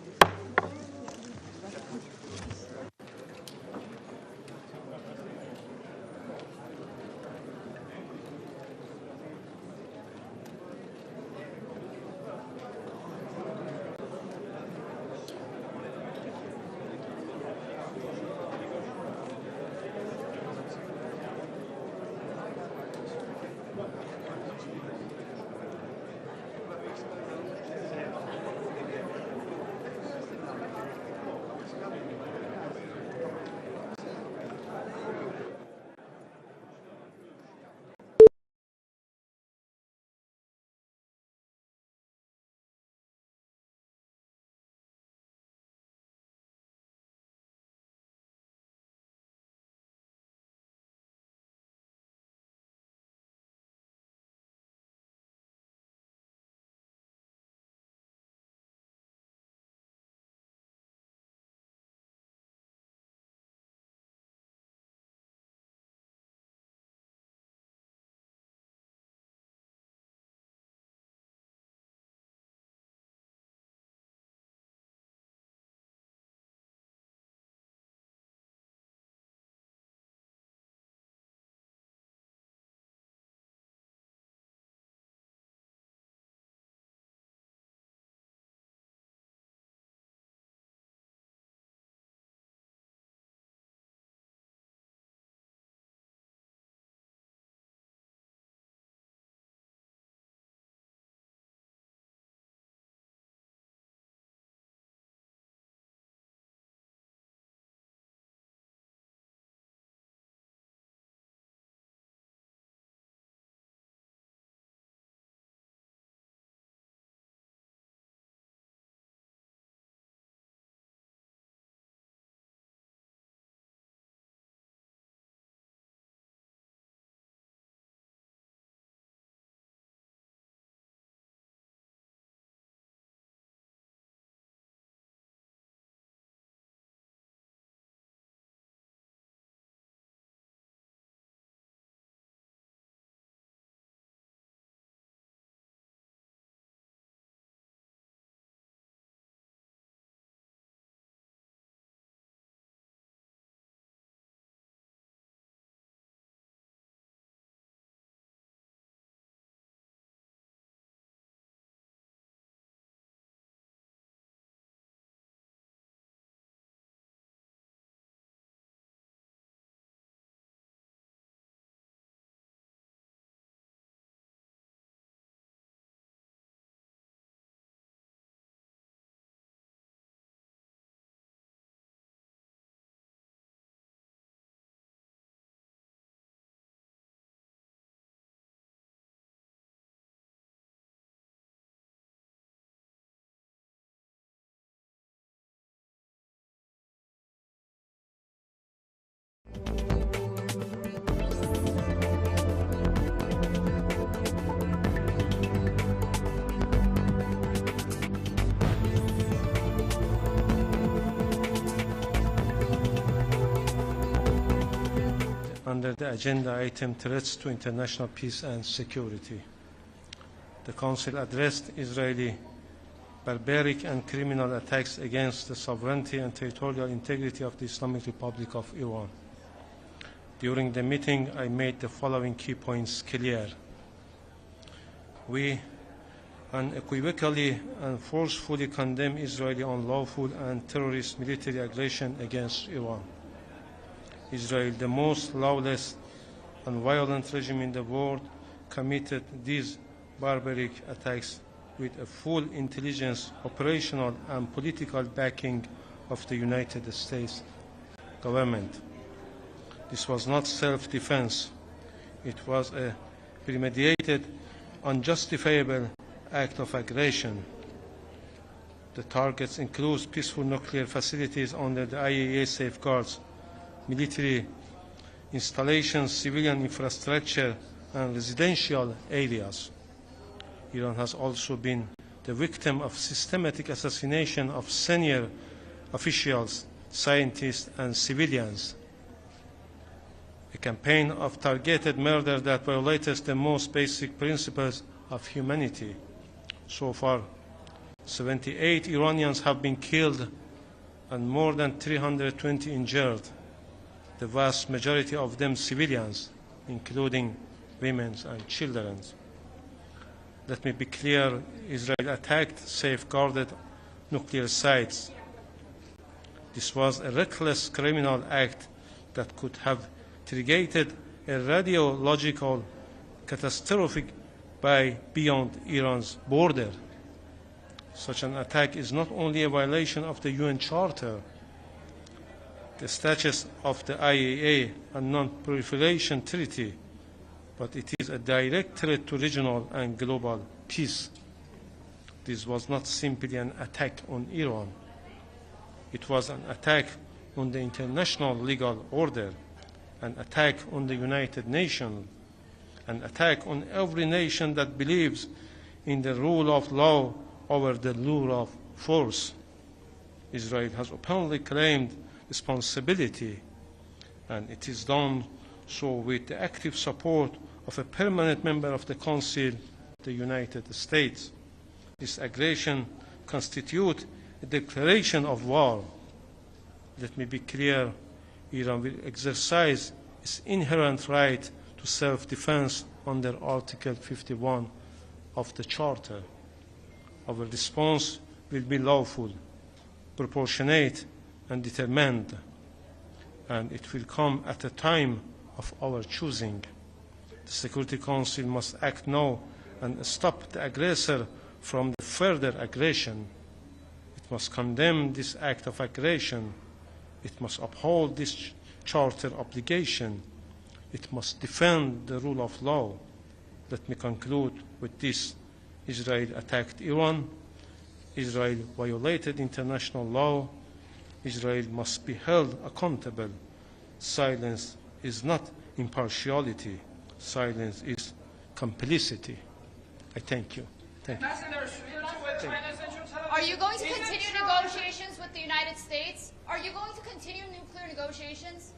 under the agenda item Threats to International Peace and Security. The Council addressed Israeli barbaric and criminal attacks against the sovereignty and territorial integrity of the Islamic Republic of Iran. During the meeting, I made the following key points clear. We unequivocally and forcefully condemn Israeli unlawful and terrorist military aggression against Iran. Israel, the most lawless and violent regime in the world, committed these barbaric attacks with a full intelligence, operational and political backing of the United States government. This was not self-defense. It was a premeditated, unjustifiable act of aggression. The targets include peaceful nuclear facilities under the IAEA safeguards, military installations, civilian infrastructure, and residential areas. Iran has also been the victim of systematic assassination of senior officials, scientists, and civilians. A campaign of targeted murder that violates the most basic principles of humanity. So far, 78 Iranians have been killed and more than 320 injured, the vast majority of them civilians, including women and children. Let me be clear, Israel attacked safeguarded nuclear sites. This was a reckless criminal act that could have triggered a radiological catastrophe beyond Iran's border. Such an attack is not only a violation of the UN Charter, the statutes of the IAEA and Non-Proliferation Treaty, but it is a direct threat to regional and global peace. This was not simply an attack on Iran. It was an attack on the international legal order, an attack on the United Nations, an attack on every nation that believes in the rule of law over the lure of force. Israel has openly claimed responsibility, and it is done so with the active support of a permanent member of the Council, the United States. This aggression constitutes a declaration of war. Let me be clear, Iran will exercise its inherent right to self-defense under Article 51 of the Charter. Our response will be lawful, proportionate, and determined, and it will come at a time of our choosing. The Security Council must act now and stop the aggressor from the further aggression. It must condemn this act of aggression. It must uphold this charter obligation. It must defend the rule of law. Let me conclude with this. Israel attacked Iran. Israel violated international law. Israel must be held accountable. Silence is not impartiality. Silence is complicity. I thank you. Thank you. Are you going to continue negotiations with the United States? Are you going to continue nuclear negotiations?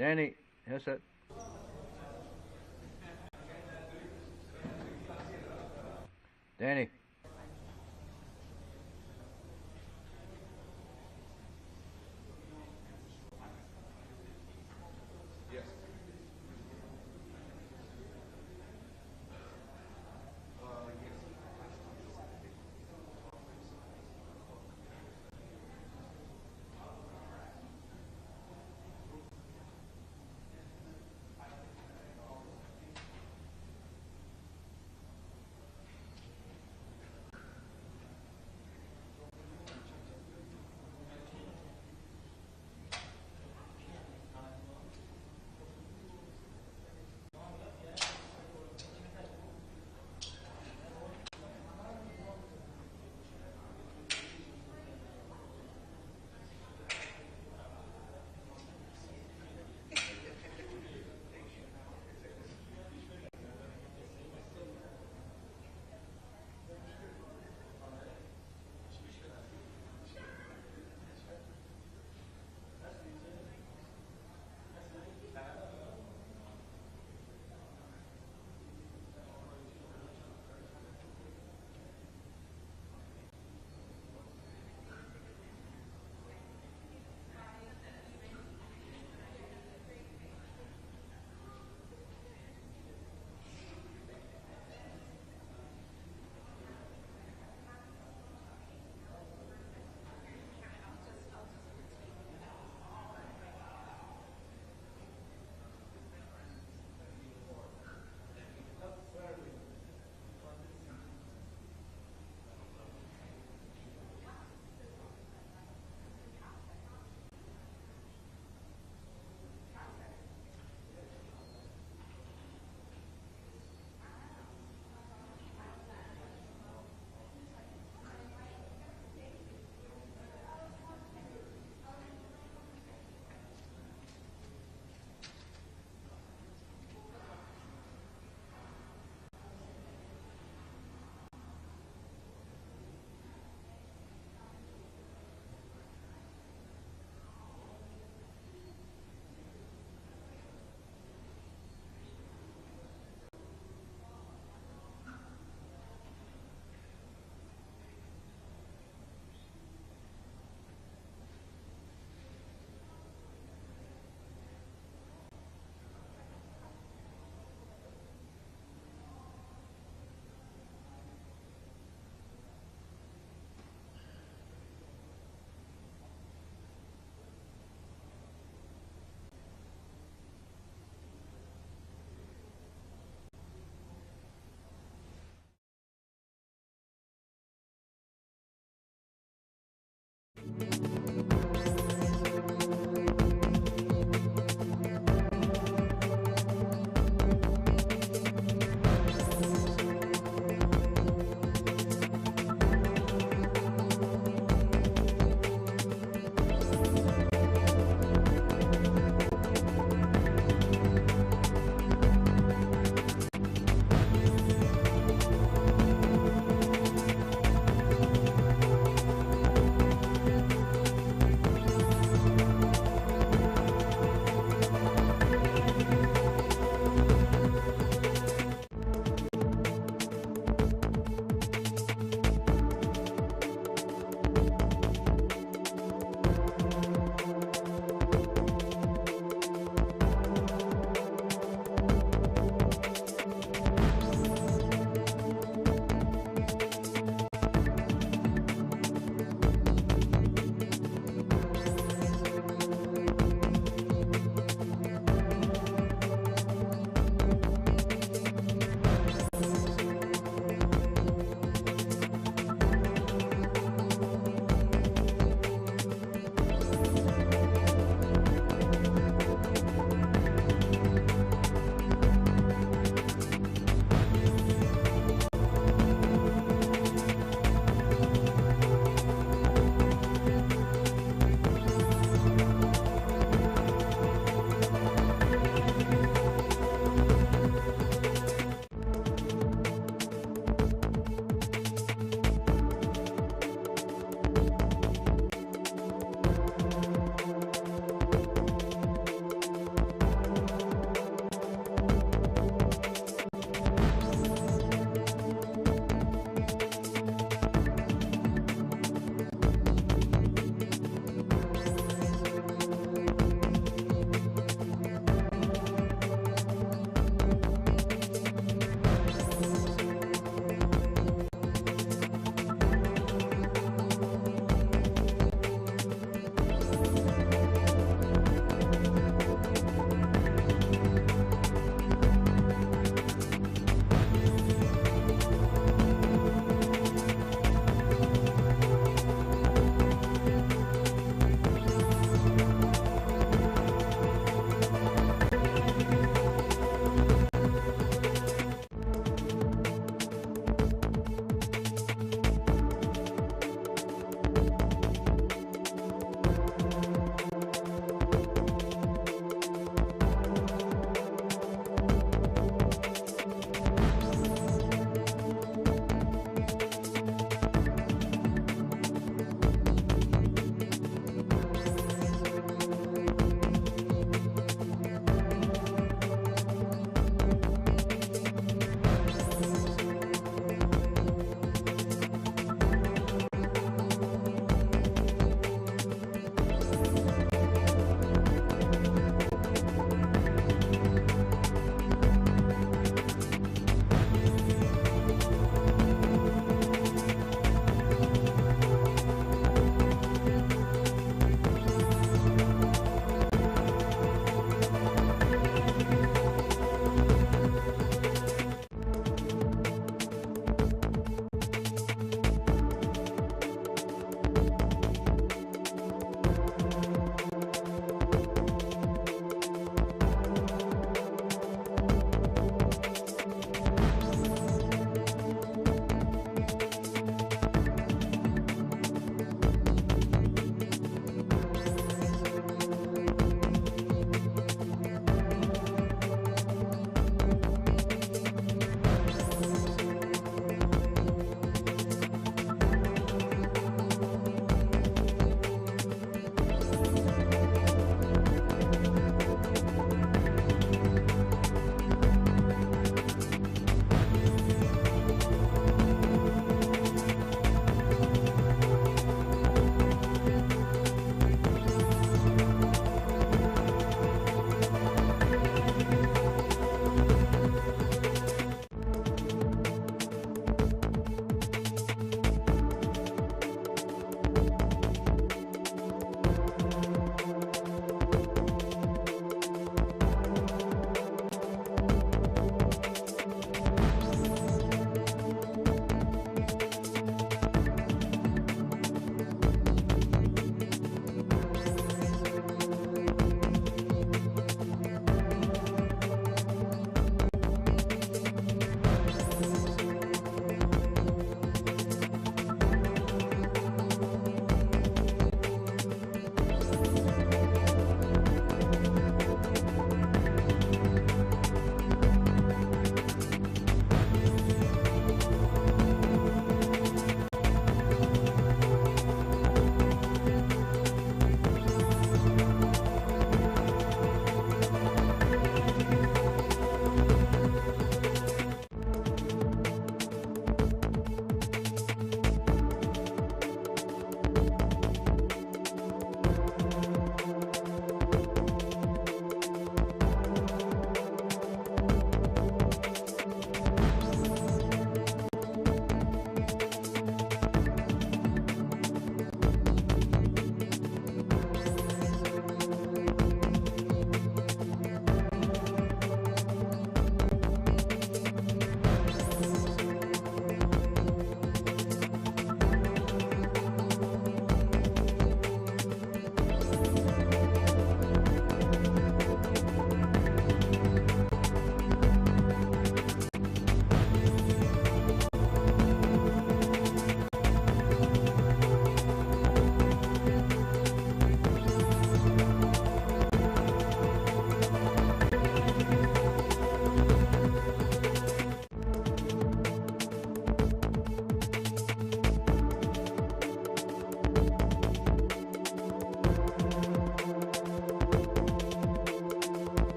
Danny, yes, sir. Danny.